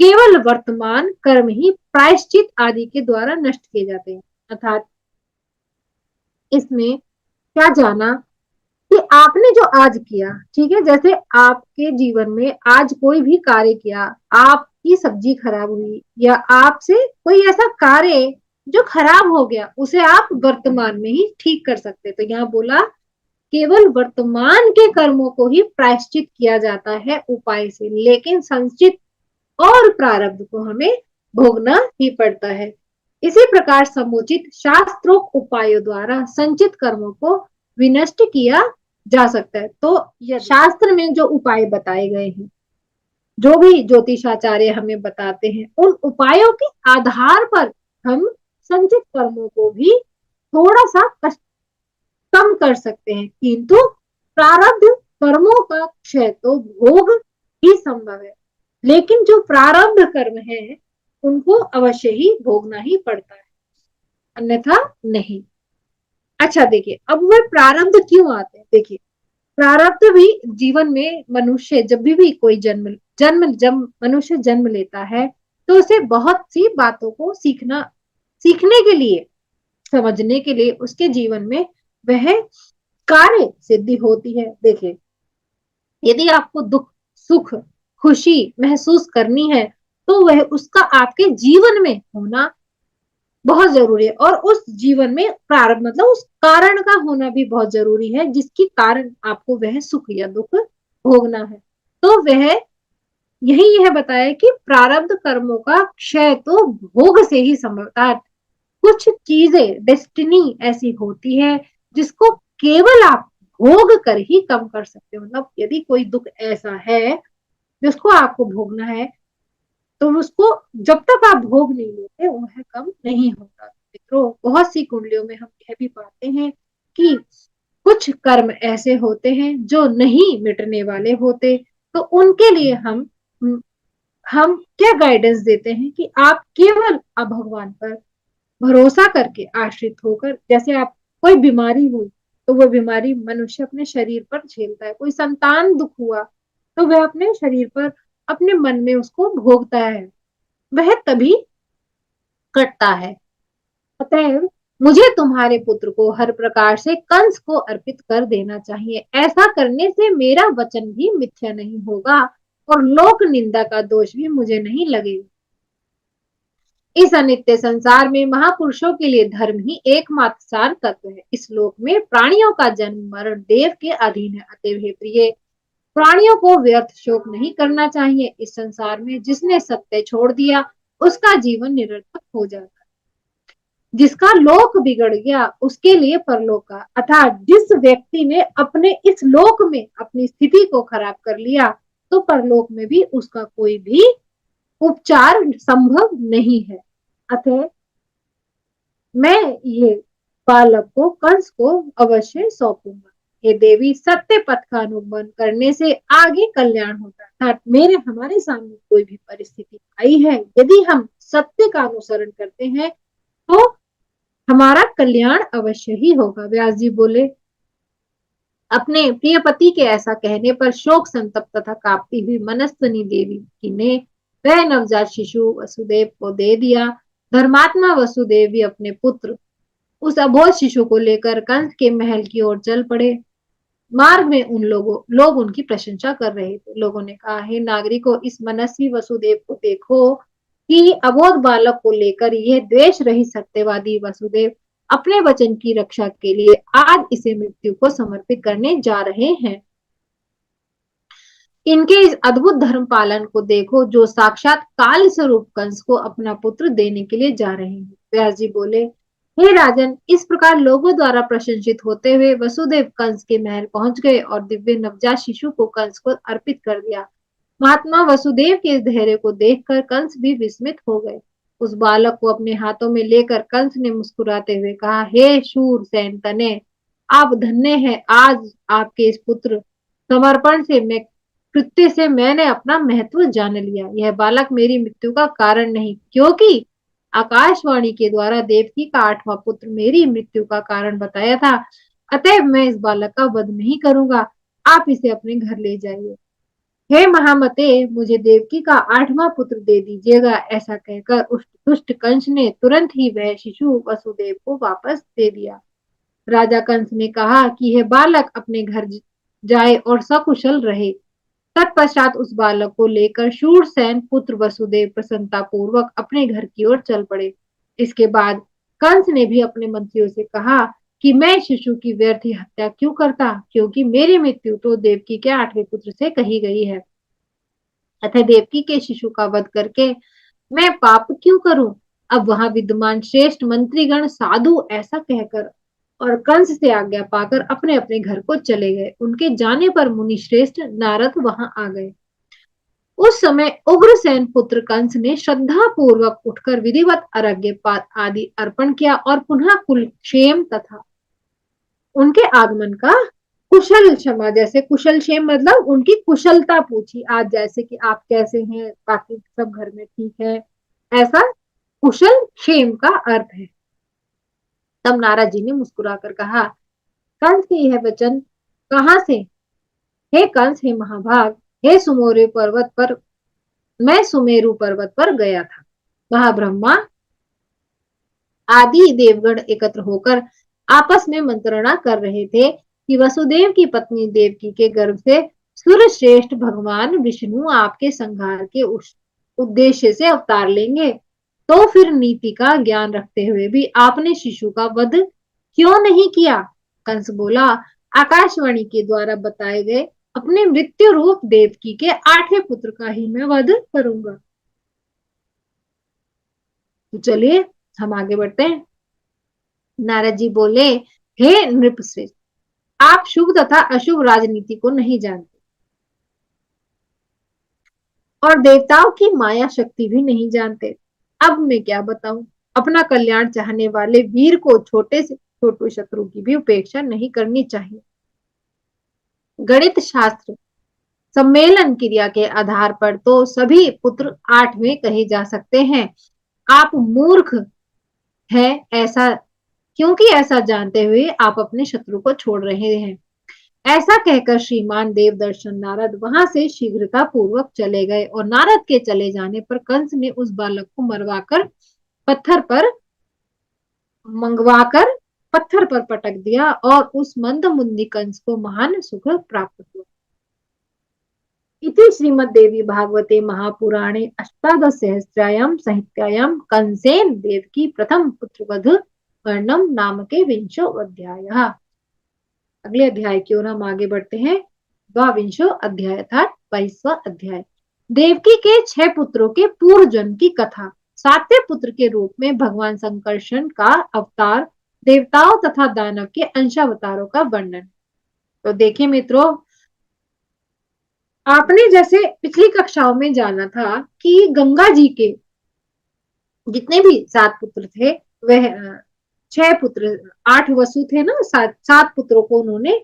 केवल वर्तमान कर्म ही प्रायश्चित आदि के द्वारा नष्ट किए जाते हैं। अर्थात इसमें क्या जाना कि आपने जो आज किया, ठीक है, जैसे आपके जीवन में आज कोई भी कार्य किया, आपकी सब्जी खराब हुई या आपसे कोई ऐसा कार्य जो खराब हो गया उसे आप वर्तमान में ही ठीक कर सकते। तो यहाँ बोला केवल वर्तमान के कर्मों को ही प्रायश्चित किया जाता है उपाय से, लेकिन संचित और प्रारब्ध को हमें भोगना ही पड़ता है। इसी प्रकार समुचित शास्त्रोक्त उपायों द्वारा संचित कर्मों को विनष्ट किया जा सकता है। तो शास्त्र में जो उपाय बताए गए हैं, जो भी ज्योतिषाचार्य हमें बताते हैं, उन उपायों के आधार पर हम संचित कर्मों को भी थोड़ा सा कम कर सकते हैं, किंतु प्रारब्ध कर्मों का क्षय तो भोग ही संभव है, लेकिन जो प्रारब्ध कर्म है उनको अवश्य ही भोगना ही पड़ता है, अन्यथा नहीं। अच्छा देखिए, अब वह प्रारब्ध क्यों आते हैं। देखिए, प्रारब्ध भी जीवन में मनुष्य जब भी कोई जब मनुष्य जन्म लेता है तो उसे बहुत सी बातों को सीखने के लिए, समझने के लिए उसके जीवन में वह कार्य सिद्धि होती है। देखिए, यदि आपको दुख, सुख, खुशी महसूस करनी है तो वह उसका आपके जीवन में होना बहुत जरूरी है, और उस जीवन में प्रारंभ मतलब उस कारण का होना भी बहुत जरूरी है, जिसके कारण आपको वह सुख या दुख भोगना है। तो वह यही यह बताया कि प्रारब्ध कर्मों का क्षय तो भोग से ही संभवता है। कुछ चीजें डेस्टिनी ऐसी होती है जिसको केवल आप भोग कर ही कम कर सकते हो। मतलब यदि कोई दुख ऐसा है जिसको आपको भोगना है, तो उसको जब तक आप भोग नहीं लेते वह कम नहीं होता। मित्रों, बहुत सी कुंडलियों में हम यह भी पाते हैं कि कुछ कर्म ऐसे होते हैं जो नहीं मिटने वाले होते, तो उनके लिए हम क्या गाइडेंस देते हैं कि आप केवल भगवान पर भरोसा करके आश्रित होकर, जैसे आप कोई बीमारी हुई तो वो बीमारी मनुष्य अपने शरीर पर झेलता है, कोई संतान दुख हुआ तो वह अपने शरीर पर अपने मन में उसको भोगता है, वह तभी कटता है। अतएव मुझे तुम्हारे पुत्र को हर प्रकार से कंस को अर्पित कर देना चाहिए। ऐसा करने से मेरा वचन भी मिथ्या नहीं होगा और लोक निंदा का दोष भी मुझे नहीं लगेगा। इस अनित्य संसार में महापुरुषों के लिए धर्म ही एकमात्र सार तत्व है। इस लोक में प्राणियों का जन्म मरण देव के अधीन है। अतएव हे प्रिय, प्राणियों को व्यर्थ शोक नहीं करना चाहिए। इस संसार में जिसने सत्य छोड़ दिया उसका जीवन निरर्थक हो जाता है। जिसका लोक बिगड़ गया उसके लिए परलोक का, अर्थात जिस व्यक्ति ने अपने इस लोक में अपनी स्थिति को खराब कर लिया तो परलोक में भी उसका कोई भी उपचार संभव नहीं है। अतः मैं ये बालक को कंस को अवश्य सौंपूंगा। हे देवी, सत्य पथ का अनुगमन करने से आगे कल्याण होता है। अर्थात मेरे हमारे सामने कोई भी परिस्थिति आई है, यदि हम सत्य का अनुसरण करते हैं तो हमारा कल्याण अवश्य ही होगा। व्यास जी बोले, अपने प्रिय पति के ऐसा कहने पर शोक संतप्त तथा कांपती हुई मनस्विनी देवी की ने वह नवजात शिशु वसुदेव को दे दिया। धर्मात्मा वसुदेव भी अपने पुत्र उस अबोध शिशु को लेकर कंस के महल की ओर चल पड़े। मार्ग में लोग उनकी प्रशंसा कर रहे थे। लोगों ने कहा, हे नागरिकों, इस मनस्वी वसुदेव को देखो कि अबोध बालक को लेकर यह द्वेष रहित सत्यवादी वसुदेव अपने वचन की रक्षा के लिए आज इसे मृत्यु को समर्पित करने जा रहे हैं। इनके इस अद्भुत धर्म पालन को देखो जो साक्षात काल स्वरूप कंस को अपना पुत्र देने के लिए जा रहे हैं। व्यास जी बोले, हे राजन, इस प्रकार लोगों द्वारा प्रशंसित होते हुए वसुदेव कंस के महल पहुंच गए और दिव्य नवजात शिशु को कंस को अर्पित कर दिया। महात्मा वसुदेव के इस धैर्य को देखकर कंस भी विस्मित हो गए। उस बालक को अपने हाथों में लेकर कंस ने मुस्कुराते हुए कहा, हे शूर सैन तने, आप धन्य हैं। आज आपके इस पुत्र समर्पण से मैं कृत्य से मैंने अपना महत्व जान लिया। यह बालक मेरी मृत्यु का कारण नहीं, क्योंकि आकाशवाणी के द्वारा देवकी का 8वां पुत्र मेरी मृत्यु का कारण बताया था। अतएव मैं इस बालक का वध नहीं करूंगा। आप इसे अपने घर ले जाइए। हे महामते, मुझे देवकी का 8वां पुत्र दे दीजिएगा। ऐसा कहकर उस दुष्ट कंस ने तुरंत ही वह शिशु वसुदेव को वापस दे दिया। राजा कंस ने कहा कि यह बालक अपने घर जाए और सकुशल रहे। तत्पश्चात उस बालक को लेकर शूरसेन पुत्र वसुदेव प्रसन्नता पूर्वक अपने घर की ओर चल पड़े। इसके बाद कंस ने भी अपने मंत्रियों से कहा कि मैं शिशु की व्यर्थ हत्या क्यों करता, क्योंकि मेरी मृत्यु तो देवकी के 8वें पुत्र से कही गई है। अतः देवकी के शिशु का वध करके मैं पाप क्यों करूं। अब वहां विद्यमान श्रेष्ठ मंत्रीगण साधु ऐसा कहकर और कंस से आज्ञा पाकर अपने अपने घर को चले गए। उनके जाने पर मुनि श्रेष्ठ नारद वहां आ गए। उस समय उग्रसेन पुत्र कंस ने श्रद्धा पूर्वक उठकर विधिवत अर्घ्य आदि अर्पण किया और पुनः कुलक्षेम तथा उनके आगमन का कुशल क्षमा, जैसे कुशल क्षेम मतलब उनकी कुशलता पूछी, आज जैसे कि आप कैसे हैं, बाकी सब घर में ठीक है, ऐसा कुशल क्षेम का अर्थ है। तब नारद जी ने मुस्कुराकर कहा, कंस के यह वचन कहां से। हे कंस, हे महाभाग, हे सुमेरु पर्वत पर मैं सुमेरु पर्वत पर गया था। वहां ब्रह्मा आदि देवगण एकत्र होकर आपस में मंत्रणा कर रहे थे कि वसुदेव की पत्नी देवकी के गर्भ से सूर्य श्रेष्ठ भगवान विष्णु आपके संहार के उद्देश्य से अवतार लेंगे, तो फिर नीति का ज्ञान रखते हुए भी आपने शिशु का वध क्यों नहीं किया? कंस बोला, आकाशवाणी के द्वारा बताए गए अपने मृत्यु रूप देवकी के 8वें पुत्र का ही मैं वध करूंगा। तो चलिए हम आगे बढ़ते हैं। नारद जी बोले, हे नृपश्रेष्ठ, आप शुभ तथा अशुभ राजनीति को नहीं जानते और देवताओं की माया शक्ति भी नहीं जानते। अब मैं क्या बताऊं? अपना कल्याण चाहने वाले वीर को छोटे से छोटे शत्रु की भी उपेक्षा नहीं करनी चाहिए। गणित शास्त्र सम्मेलन क्रिया के आधार पर तो सभी पुत्र 8वें कहे जा सकते हैं। आप मूर्ख हैं ऐसा, क्योंकि ऐसा जानते हुए आप अपने शत्रु को छोड़ रहे हैं। ऐसा कहकर श्रीमान देवदर्शन नारद वहां से शीघ्रता पूर्वक चले गए और नारद के चले जाने पर कंस ने उस बालक को मरवाकर पत्थर पर मंगवाकर पत्थर पर पटक दिया और उस मंदमुंदी कंस को महान सुख प्राप्त हुआ। इति श्रीमद्देवी भागवते महापुराणे अष्टादशसहस्रायां संहितायां कंसेन देवकी प्रथम पुत्रवध वर्णम नाम के विंशो अध्याय। अगले अध्याय की ओर हम आगे बढ़ते हैं। द्वाविंशो अध्याय अर्थात 22वां अध्याय। देवकी के 6 पुत्रों के पूर्व जन्म की कथा। 7वें पुत्र के रूप में भगवान संकर्षण का अवतार, देवताओं तथा दानव के अंशावतारों का वर्णन। तो देखिए मित्रों, आपने जैसे पिछली कक्षाओं में जाना था कि गंगा जी के जितने भी 7 पुत्र थे वह 6 पुत्र, 8 वसु थे ना, 7 पुत्रों को उन्होंने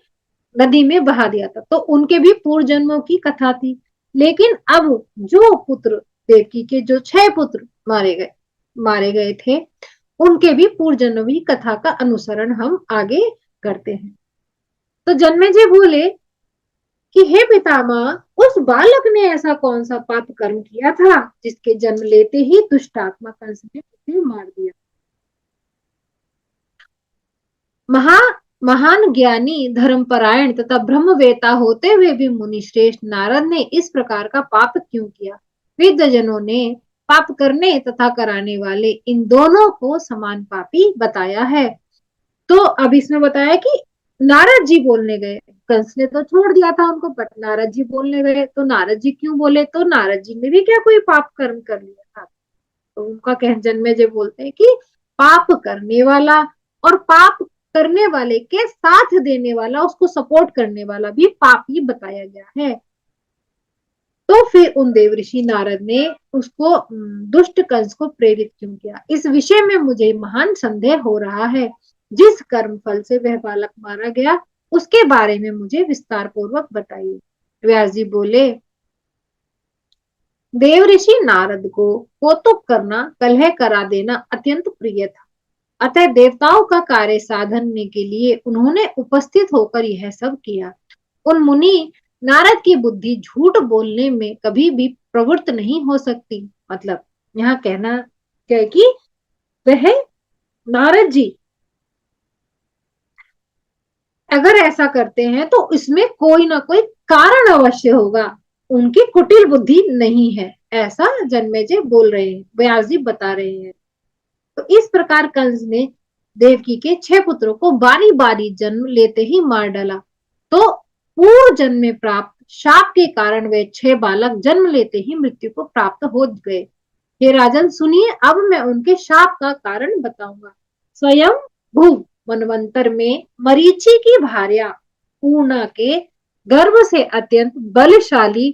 नदी में बहा दिया था, तो उनके भी पूर्व जन्मों की कथा थी। लेकिन अब जो पुत्र देवकी के जो 6 पुत्र मारे गए थे, उनके भी पूर्व जन्मों की कथा का अनुसरण हम आगे करते हैं। तो जन्मेजय बोले कि हे पितामह, उस बालक ने ऐसा कौन सा पाप कर्म किया था जिसके जन्म लेते ही दुष्ट आत्मा कंस ने उसे मार दिया? महान ज्ञानी, धर्मपरायण तथा ब्रह्मवेता होते हुए भी मुनि श्रेष्ठ नारद ने इस प्रकार का पाप क्यों किया? विद्वजनों ने पाप करने तथा कराने वाले इन दोनों को समान पापी बताया है। तो अब इसमें बताया कि नारद जी बोलने गए, कंस ने तो छोड़ दिया था उनको, बट नारद जी बोलने गए, तो नारद जी क्यों बोले? तो नारद जी ने भी क्या कोई पाप कर्म कर लिया था? तो उनका कह जन्मेजय बोलते हैं कि पाप करने वाला और पाप करने वाले के साथ देने वाला, उसको सपोर्ट करने वाला भी पापी बताया गया है। तो फिर उन देवऋषि नारद ने उसको दुष्ट कंस को प्रेरित क्यों किया? इस विषय में मुझे महान संदेह हो रहा है। जिस कर्म फल से वह बालक मारा गया उसके बारे में मुझे विस्तार पूर्वक बताइए। व्यास जी बोले, देवऋषि नारद को कौतुक करना, कलह करा देना अत्यंत प्रिय था। अतः देवताओं का कार्य साधने के लिए उन्होंने उपस्थित होकर यह सब किया। उन मुनि नारद की बुद्धि झूठ बोलने में कभी भी प्रवृत्त नहीं हो सकती। मतलब यहाँ कहना क्या कि वह नारद जी अगर ऐसा करते हैं तो इसमें कोई ना कोई कारण अवश्य होगा, उनकी कुटिल बुद्धि नहीं है, ऐसा जन्मेजय बोल रहे हैं, व्यास जी बता रहे हैं। तो इस प्रकार कंस ने देवकी के 6 पुत्रों को बारी बारी जन्म लेते ही मार डाला। तो पूर्व जन्म में प्राप्त शाप के कारण वे 6 बालक जन्म लेते ही मृत्यु को प्राप्त हो गए। हे राजन सुनिए, अब मैं उनके शाप का कारण बताऊंगा। स्वयं भू मनवंतर में मरीचि की भार्या पूर्णा के गर्भ से अत्यंत बलशाली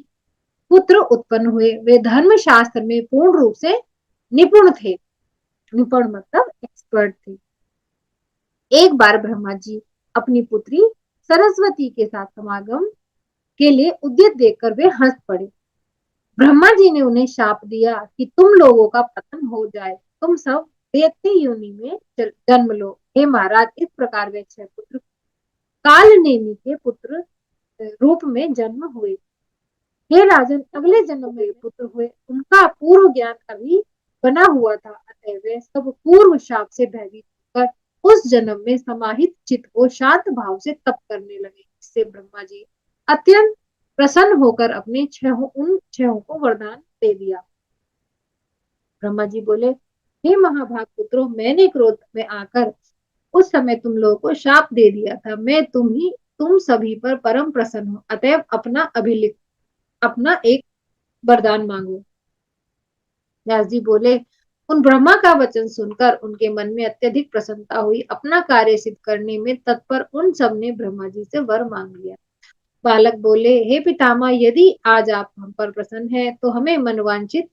पुत्र उत्पन्न हुए। वे धर्मशास्त्र में पूर्ण रूप से निपुण थे। निपुण मतलब एक्सपर्ट थे। एक बार ब्रह्मा जी अपनी पुत्री सरस्वती के साथ समागम के लिए उद्यत देखकर वे हंस पड़े। ब्रह्मा जी ने उन्हें शाप दिया कि तुम लोगों का पतन हो जाए, तुम सब दैत्य योनि में जन्म लो। हे महाराज, इस प्रकार वे 6 पुत्र काल नेमी के पुत्र रूप में जन्म हुए। हे राजन, अगले जन्म में पुत्र हुए, उनका पूर्व ज्ञान अभी बना हुआ था, अतः वे सब पूर्व शाप से भयभीत होकर उस जन्म में समाहित चित्त को शांत भाव से तप करने लगे। इससे ब्रह्मा जी अत्यंत प्रसन्न होकर अपने उन छहों को वरदान दे दिया। ब्रह्मा जी बोले, हे महाभाग पुत्रों, मैंने क्रोध में आकर उस समय तुम लोगों को शाप दे दिया था। मैं तुम सभी पर परम प्रसन्न हूँ, अतएव अपना एक वरदान मांगो। व्यास जी बोले, उन ब्रह्मा का वचन सुनकर उनके मन में अत्यधिक प्रसन्नता हुई। अपना कार्य सिद्ध करने में तत्पर उन सब ने ब्रह्मा जी से वर मांग लिया। बालक बोले, हे पितामह, यदि आज आप हम पर प्रसन्न हैं, तो हमें मनवांचित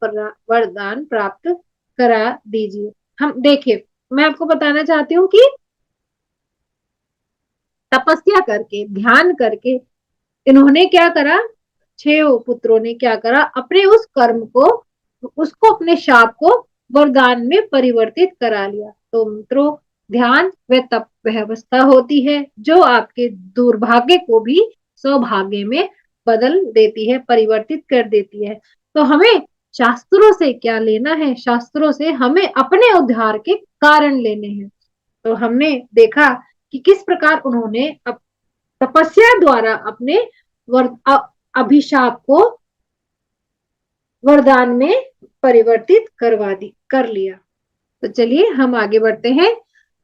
वरदान प्राप्त करा दीजिए। हम देखिए, मैं आपको बताना चाहती हूँ कि तपस्या करके, ध्यान करके इन्होंने क्या करा, 6 पुत्रों ने क्या करा, अपने उस कर्म को, उसको, अपने शाप को वरदान में परिवर्तित करा लिया। तो मित्रों, ध्यान व तप वह अवस्था होती है जो आपके दुर्भाग्य को भी सौभाग्य में बदल देती है, परिवर्तित कर देती है। तो हमें शास्त्रों से क्या लेना है, शास्त्रों से हमें अपने उद्धार के कारण लेने हैं। तो हमने देखा कि किस प्रकार उन्होंने तपस्या द्वारा अपने अभिशाप को वरदान में परिवर्तित कर लिया। तो चलिए हम आगे बढ़ते हैं।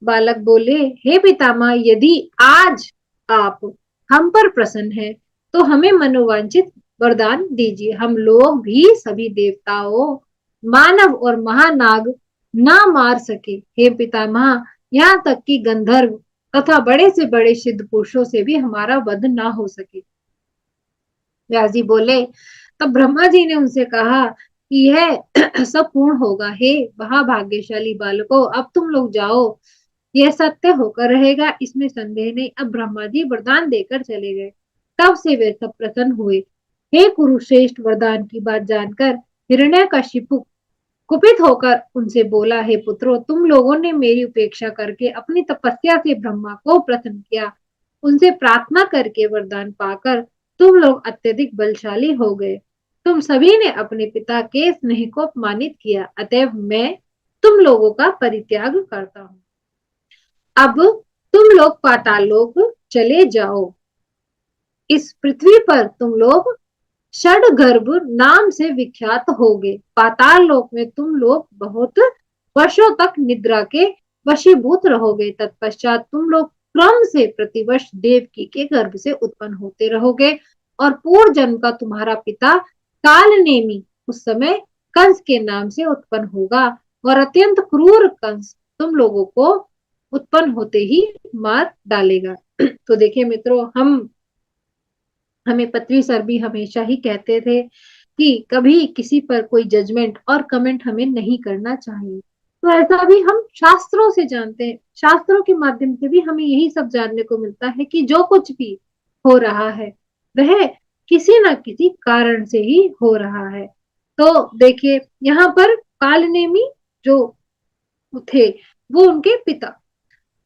बालक बोले, हे पितामह, यदि आज आप हम पर प्रसन्न हैं, तो हमें मनोवांछित वरदान दीजिए। हम लोग भी सभी देवताओं, मानव और महानाग ना मार सके। हे पितामह, यहाँ तक कि गंधर्व तथा बड़े से बड़े सिद्ध पुरुषों से भी हमारा वध ना हो सके। व्यास जी बोले, तब ब्रह्मा जी ने उनसे कहा कि यह सब पूर्ण होगा। हे महाभाग्यशाली बालकों, अब तुम लोग जाओ, यह सत्य होकर रहेगा, इसमें संदेह नहीं। अब ब्रह्मा जी वरदान देकर चले गए। तब से वे सब प्रसन्न हुए। हे कुरुश्रेष्ठ, वरदान की बात जानकर हिरण्यकशिपु कुपित होकर उनसे बोला, हे पुत्रों, तुम लोगों ने मेरी उपेक्षा करके अपनी तपस्या से ब्रह्मा को प्रसन्न किया। उनसे प्रार्थना करके वरदान पाकर तुम लोग अत्यधिक बलशाली हो गए। तुम सभी ने अपने पिता के स्नेह को अपमानित किया, अतएव मैं तुम लोगों का परित्याग करता हूँ। अब तुम लोग पाताल लोक चले जाओ। इस पृथ्वी पर तुम लोग षडगर्भ नाम से विख्यात होगे। पाताल लोक में तुम लोग बहुत वर्षों तक निद्रा के वशीभूत रहोगे। तत्पश्चात तुम लोग क्रम से प्रतिवर्ष देवकी के गर्भ से उत्पन्न होते रहोगे और पूर्व जन्म का तुम्हारा पिता कालनेमी उस समय कंस के नाम से उत्पन्न होगा और अत्यंत क्रूर कंस तुम लोगों को उत्पन्न होते ही मार डालेगा। तो देखिए मित्रों, हमें पृथ्वी सर भी हमेशा ही कहते थे कि कभी किसी पर कोई जजमेंट और कमेंट हमें नहीं करना चाहिए। तो ऐसा भी हम शास्त्रों से जानते हैं, शास्त्रों के माध्यम से भी हमें यही सब जानने को मिलता है कि जो कुछ भी हो रहा है वह किसी न किसी कारण से ही हो रहा है। तो देखिए, यहाँ पर कालनेमी जो थे वो उनके पिता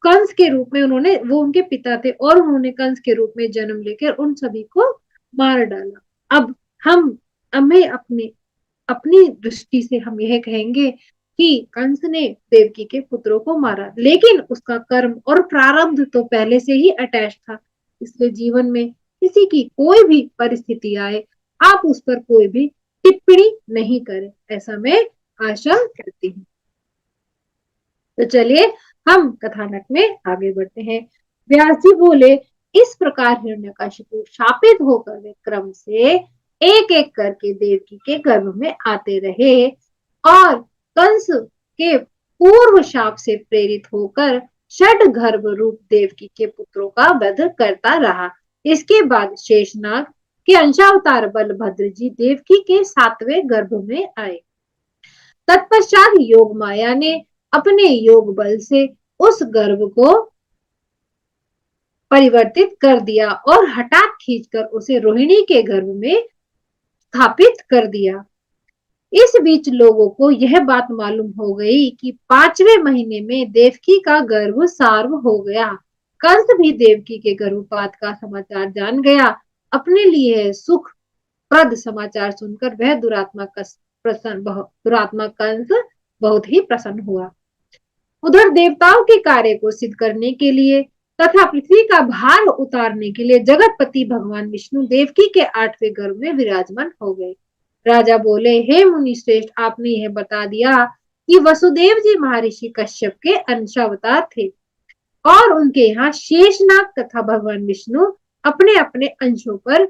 कंस के रूप में, वो उनके पिता थे और उन्होंने कंस के रूप में जन्म लेकर उन सभी को मार डाला। अब हम हमें अपनी दृष्टि से हम यह कहेंगे कि कंस ने देवकी के पुत्रों को मारा, लेकिन उसका कर्म और प्रारब्ध तो पहले से ही अटैच था। इसलिए जीवन में किसी की कोई भी परिस्थिति आए, आप उस पर कोई भी टिप्पणी नहीं करें, ऐसा मैं आशा करती हूँ। तो चलिए हम कथानक में आगे बढ़ते हैं। व्यास जी बोले, इस प्रकार हिरण्यकशिपु शापित होकर वे क्रम से एक एक करके देवकी के गर्भ में आते रहे और कंस के पूर्व शाप से प्रेरित होकर षड गर्भ रूप देवकी के पुत्रों का वध करता रहा। इसके बाद शेषनाग के अंशावतार बलभद्र जी देवकी के 7वें गर्भ में आए। तत्पश्चात योग माया ने अपने योग बल से उस गर्भ को परिवर्तित कर दिया और हठात खींचकर उसे रोहिणी के गर्भ में स्थापित कर दिया। इस बीच लोगों को यह बात मालूम हो गई कि 5वें महीने में देवकी का गर्भ सार्व हो गया। कंस भी देवकी के गर्भपात का समाचार जान गया। अपने लिए सुख प्रद समाचार सुनकर वह दुरात्मा कंस बहुत ही प्रसन्न हुआ। उधर देवताओं के कार्य को सिद्ध करने के लिए तथा पृथ्वी का भार उतारने के लिए जगतपति भगवान विष्णु देवकी के 8वें गर्भ में विराजमान हो गए। राजा बोले, हे मुनि श्रेष्ठ, आपने यह बता दिया कि वसुदेव जी महर्षि कश्यप के अंशावतार थे और उनके यहाँ शेषनाग तथा भगवान विष्णु अपने अपने अंशों पर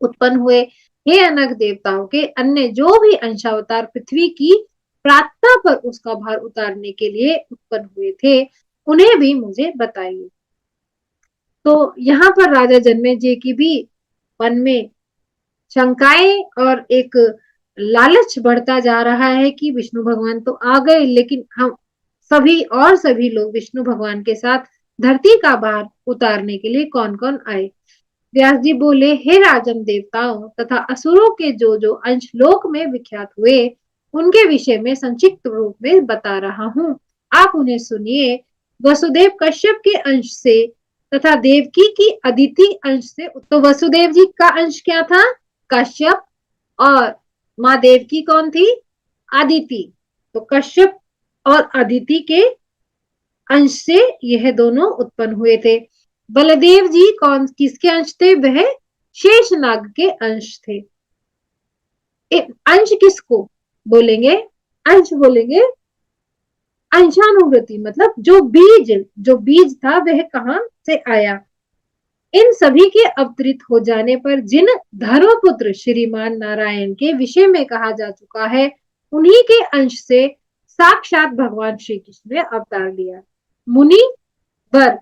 उत्पन्न हुए। हे अनग देवताओं के अन्य जो भी अंशावतार पृथ्वी की प्रार्थना पर उसका भार उतारने के लिए उत्पन्न हुए थे, उन्हें भी मुझे बताइए। तो यहाँ पर राजा जन्मेजय की भी मन में शंकाएं और एक लालच बढ़ता जा रहा है कि विष्णु भगवान तो आ गए, लेकिन हम सभी लोग विष्णु भगवान के साथ धरती का भार उतारने के लिए कौन कौन आए। व्यास जी बोले, हे राजन, देवताओं तथा असुरों के जो जो अंश लोक में विख्यात हुए, उनके विषय में संक्षिप्त रूप में बता रहा हूँ, आप उन्हें सुनिए। वसुदेव कश्यप के अंश से तथा देवकी की अदिति अंश से, तो वसुदेव जी का अंश क्या था? कश्यप। और माँ देवकी कौन थी? अदिति। तो कश्यप और अदिति के अंश से यह दोनों उत्पन्न हुए थे। बलदेव जी कौन किसके अंश थे? वह शेषनाग के अंश थे। अंश किसको बोलेंगे? अंश बोलेंगे अंशानुवृत्ति, मतलब जो बीज था वह कहां से आया। इन सभी के अवतरित हो जाने पर जिन धर्मपुत्र श्रीमान नारायण के विषय में कहा जा चुका है, उन्हीं के अंश से साक्षात भगवान श्री कृष्ण ने अवतार लिया। मुनि वर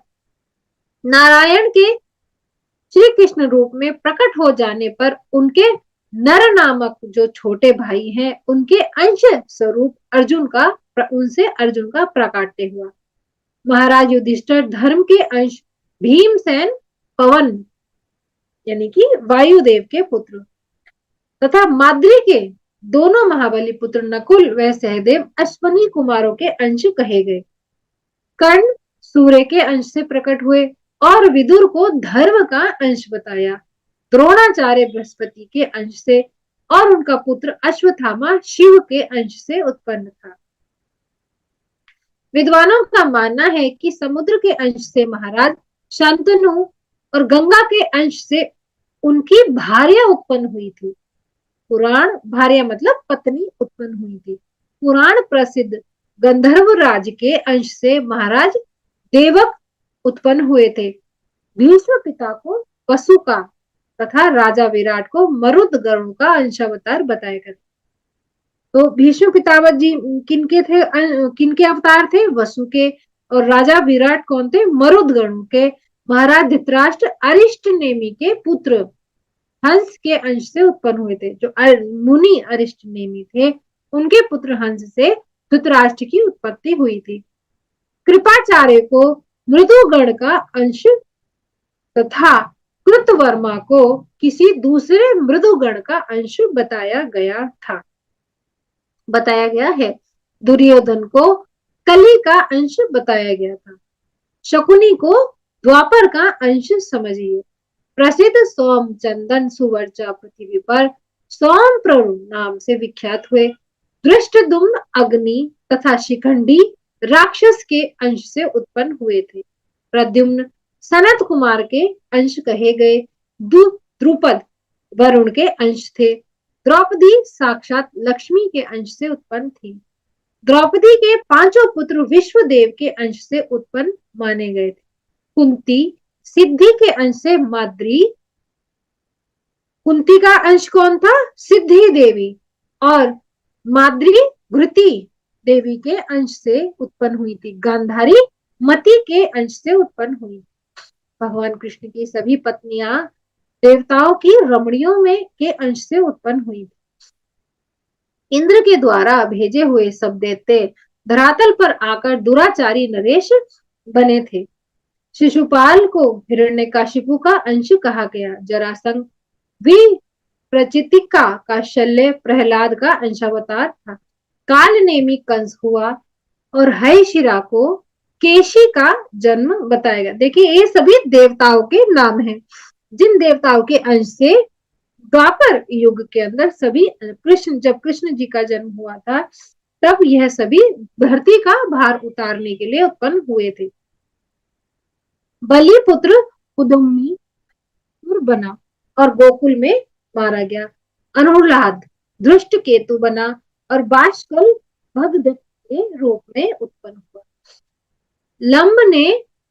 नारायण के श्री कृष्ण रूप में प्रकट हो जाने पर उनके नर नामक जो छोटे भाई हैं, उनके अंश स्वरूप उनसे अर्जुन का प्राकट्य हुआ। महाराज युधिष्ठिर धर्म के अंश भीमसेन पवन यानी कि वायुदेव के पुत्र तथा माद्री के दोनों महाबली पुत्र नकुल व सहदेव अश्वनी कुमारों के अंश कहे गए। कर्ण सूर्य के अंश से प्रकट हुए और विदुर को धर्म का अंश बताया। द्रोणाचार्य बृहस्पति के अंश से और उनका पुत्र अश्वत्थामा शिव के अंश से उत्पन्न था। विद्वानों का मानना है कि समुद्र के अंश से महाराज शांतनु और गंगा के अंश से उनकी भार्या उत्पन्न हुई थी। पुराण भार्या मतलब पत्नी उत्पन्न हुई थी। पुराण प्रसिद्ध गंधर्व राज के अंश से महाराज देवक उत्पन्न हुए थे। भीष्म पिता को वसु का तथा राजा विराट को मरुद गरुड़ का अंशावतार बताया गया। तो भीष्म पितामह जी किनके थे? किनके अवतार थे? वसु के। और राजा विराट कौन थे? मरुद गरुड़ के। महाराज धृतराष्ट्र अरिष्ट नेमि के पुत्र हंस के अंश से उत्पन्न हुए थे। जो मुनि अरिष्ट नेमि थे, उनके पुत्र हंस से धृतराष्ट्र की उत्पत्ति हुई थी। कृपाचार्य को मृदुगण का अंश तथा कृतवर्मा को किसी दूसरे मृदुगण का अंश बताया गया है। दुर्योधन को कली का अंश बताया गया था। शकुनी को द्वापर का अंश समझिए। प्रसिद्ध सोम चंदन सुवर्चा पृथ्वी पर सोम प्ररु नाम से विख्यात हुए। दृष्टद्युम्न अग्नि तथा शिखंडी राक्षस के अंश से उत्पन्न हुए थे। प्रद्युम्न सनत कुमार के अंश कहे गए। द्रुपद वरुण के अंश थे। द्रौपदी साक्षात लक्ष्मी के अंश से उत्पन्न थी। द्रौपदी के पांचों पुत्र विश्वदेव के अंश से उत्पन्न माने गए थे। कुंती सिद्धि के अंश से माद्री। कुंती का अंश कौन था? सिद्धि देवी। और माद्री घृति देवी के अंश से उत्पन्न हुई थी। गांधारी मति के अंश से उत्पन्न हुई। भगवान कृष्ण की सभी पत्नियां देवताओं की रमणियों में के अंश से उत्पन्न हुई थी। इंद्र के द्वारा भेजे हुए सब दैत्य धरातल पर आकर दुराचारी नरेश बने थे। शिशुपाल को हिरण्यकशिपु का अंश कहा गया। जरासंध विप्रचितिका का शल्य प्रहलाद का अंशावतार था। काल नेमी कंस हुआ और हयशिरा को केशी का जन्म बताया गया। देखिए, ये सभी देवताओं के नाम हैं, जिन देवताओं के अंश से द्वापर युग के अंदर सभी जब कृष्ण जी का जन्म हुआ था, तब यह सभी धरती का भार उतारने के लिए उत्पन्न हुए थे। बलि पुत्र उदमी बना और गोकुल में मारा गया। अनुलाद दृष्ट केतु बना और बाष्कल भगदत्त के रूप में उत्पन्न हुआ। लंब ने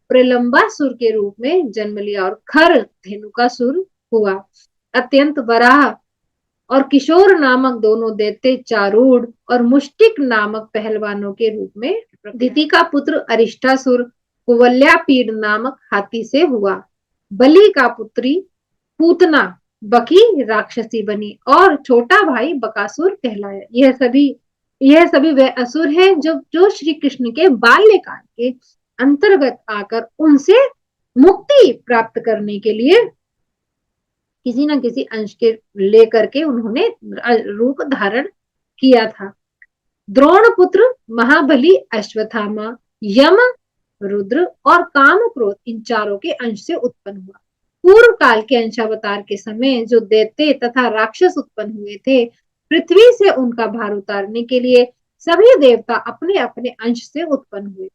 प्रलंबासुर के रूप में जन्म लिया और खर धेनुकासुर हुआ। अत्यंत वराह और किशोर नामक दोनों दैत्य चारूढ़ और मुष्टिक नामक पहलवानों के रूप में। दिति का पुत्र अरिष्टासुर कुवल्यापीड नामक हाथी से हुआ। बलि का पुत्री पूतना बकी राक्षसी बनी और छोटा भाई बकासुर कहलाया। यह सभी वे असुर हैं जो श्री कृष्ण के बाल्यकाल के अंतर्गत आकर उनसे मुक्ति प्राप्त करने के लिए किसी न किसी अंश के लेकर के उन्होंने रूप धारण किया था। द्रोण पुत्र महाबली अश्वत्थामा यम रुद्र और काम क्रोध इन चारों के अंश से उत्पन्न हुआ। पूर्व काल के अंशावतार के समय जो दैत्य तथा राक्षस उत्पन्न हुए थे, पृथ्वी से उनका भार उतारने के लिए सभी देवता अपने अपने अंश से उत्पन्न हुए।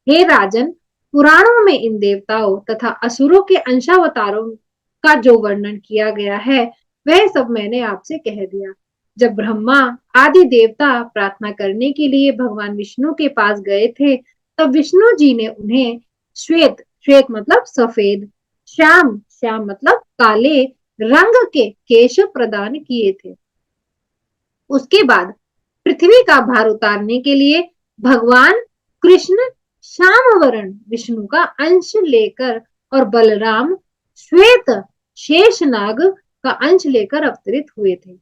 हे राजन, पुराणों में इन देवताओं तथा असुरों के अंशावतारों का जो वर्णन किया गया है वह सब मैंने आपसे कह दिया। जब ब्रह्मा आदि देवता प्रार्थना करने के लिए भगवान विष्णु के पास गए थे, तब विष्णु जी ने उन्हें श्वेत, श्वेत मतलब सफेद, श्याम, श्याम मतलब काले रंग के केश प्रदान किए थे। उसके बाद पृथ्वी का भार उतारने के लिए भगवान कृष्ण श्याम वर्ण विष्णु का अंश लेकर और बलराम श्वेत शेषनाग का अंश लेकर अवतरित हुए थे।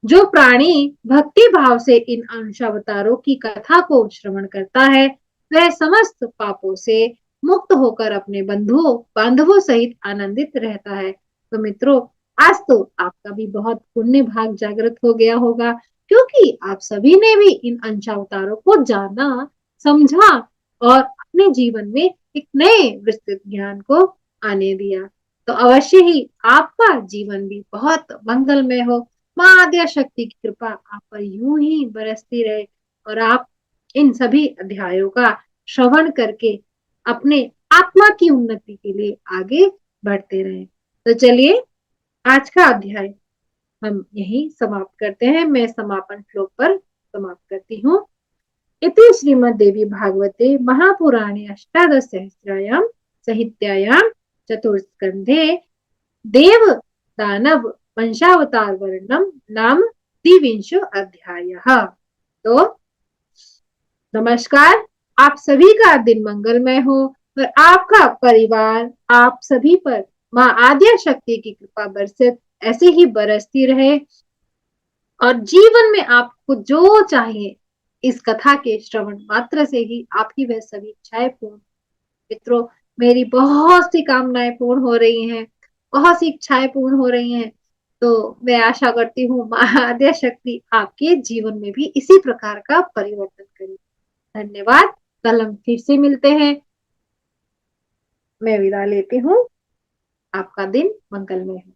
जो प्राणी भक्ति भाव से इन अंशावतारों की कथा को श्रवण करता है, वह समस्त पापों से मुक्त होकर अपने बंधुओं बांधवों सहित आनंदित रहता है। तो मित्रों, आज तो आपका भी बहुत पुण्य भाग जागृत हो गया होगा, क्योंकि आप सभी ने भी इन अंशावतारों को जाना, समझा और अपने जीवन में एक नए विस्तृत ज्ञान को आने दिया। तो अवश्य ही आपका जीवन भी बहुत मंगलमय हो। माँ आद्या शक्ति की कृपा आप पर यूं ही बरसती रहे और आप इन सभी अध्यायों का श्रवण करके अपने आत्मा की उन्नति के लिए आगे बढ़ते रहे। तो चलिए, आज का अध्याय हम यही समाप्त करते हैं। मैं समापन श्लोक पर समाप्त करती हूँ। इति श्रीमद्देवी भागवते महापुराणे अष्टादश सहस्रायां संहितायां चतुर्स्कंधे देव दानव वंशावतार वर्णनम नाम द्विविंशो अध्यायः। तो नमस्कार, आप सभी का दिन मंगलमय हो और आपका परिवार आप सभी पर माँ आद्या शक्ति की कृपा बरसत ऐसे ही बरसती रहे और जीवन में आपको जो चाहिए इस कथा के श्रवण मात्र से ही आपकी वह सभी इच्छाएं पूर्ण। मित्रों, मेरी बहुत सी कामनाएं पूर्ण हो रही हैं, बहुत सी इच्छाएं पूर्ण हो रही हैं। तो मैं आशा करती हूँ माँ आद्या शक्ति आपके जीवन में भी इसी प्रकार का परिवर्तन करे। धन्यवाद। कल हम फिर से मिलते हैं। मैं विदा लेती हूँ। आपका दिन मंगलमय हो।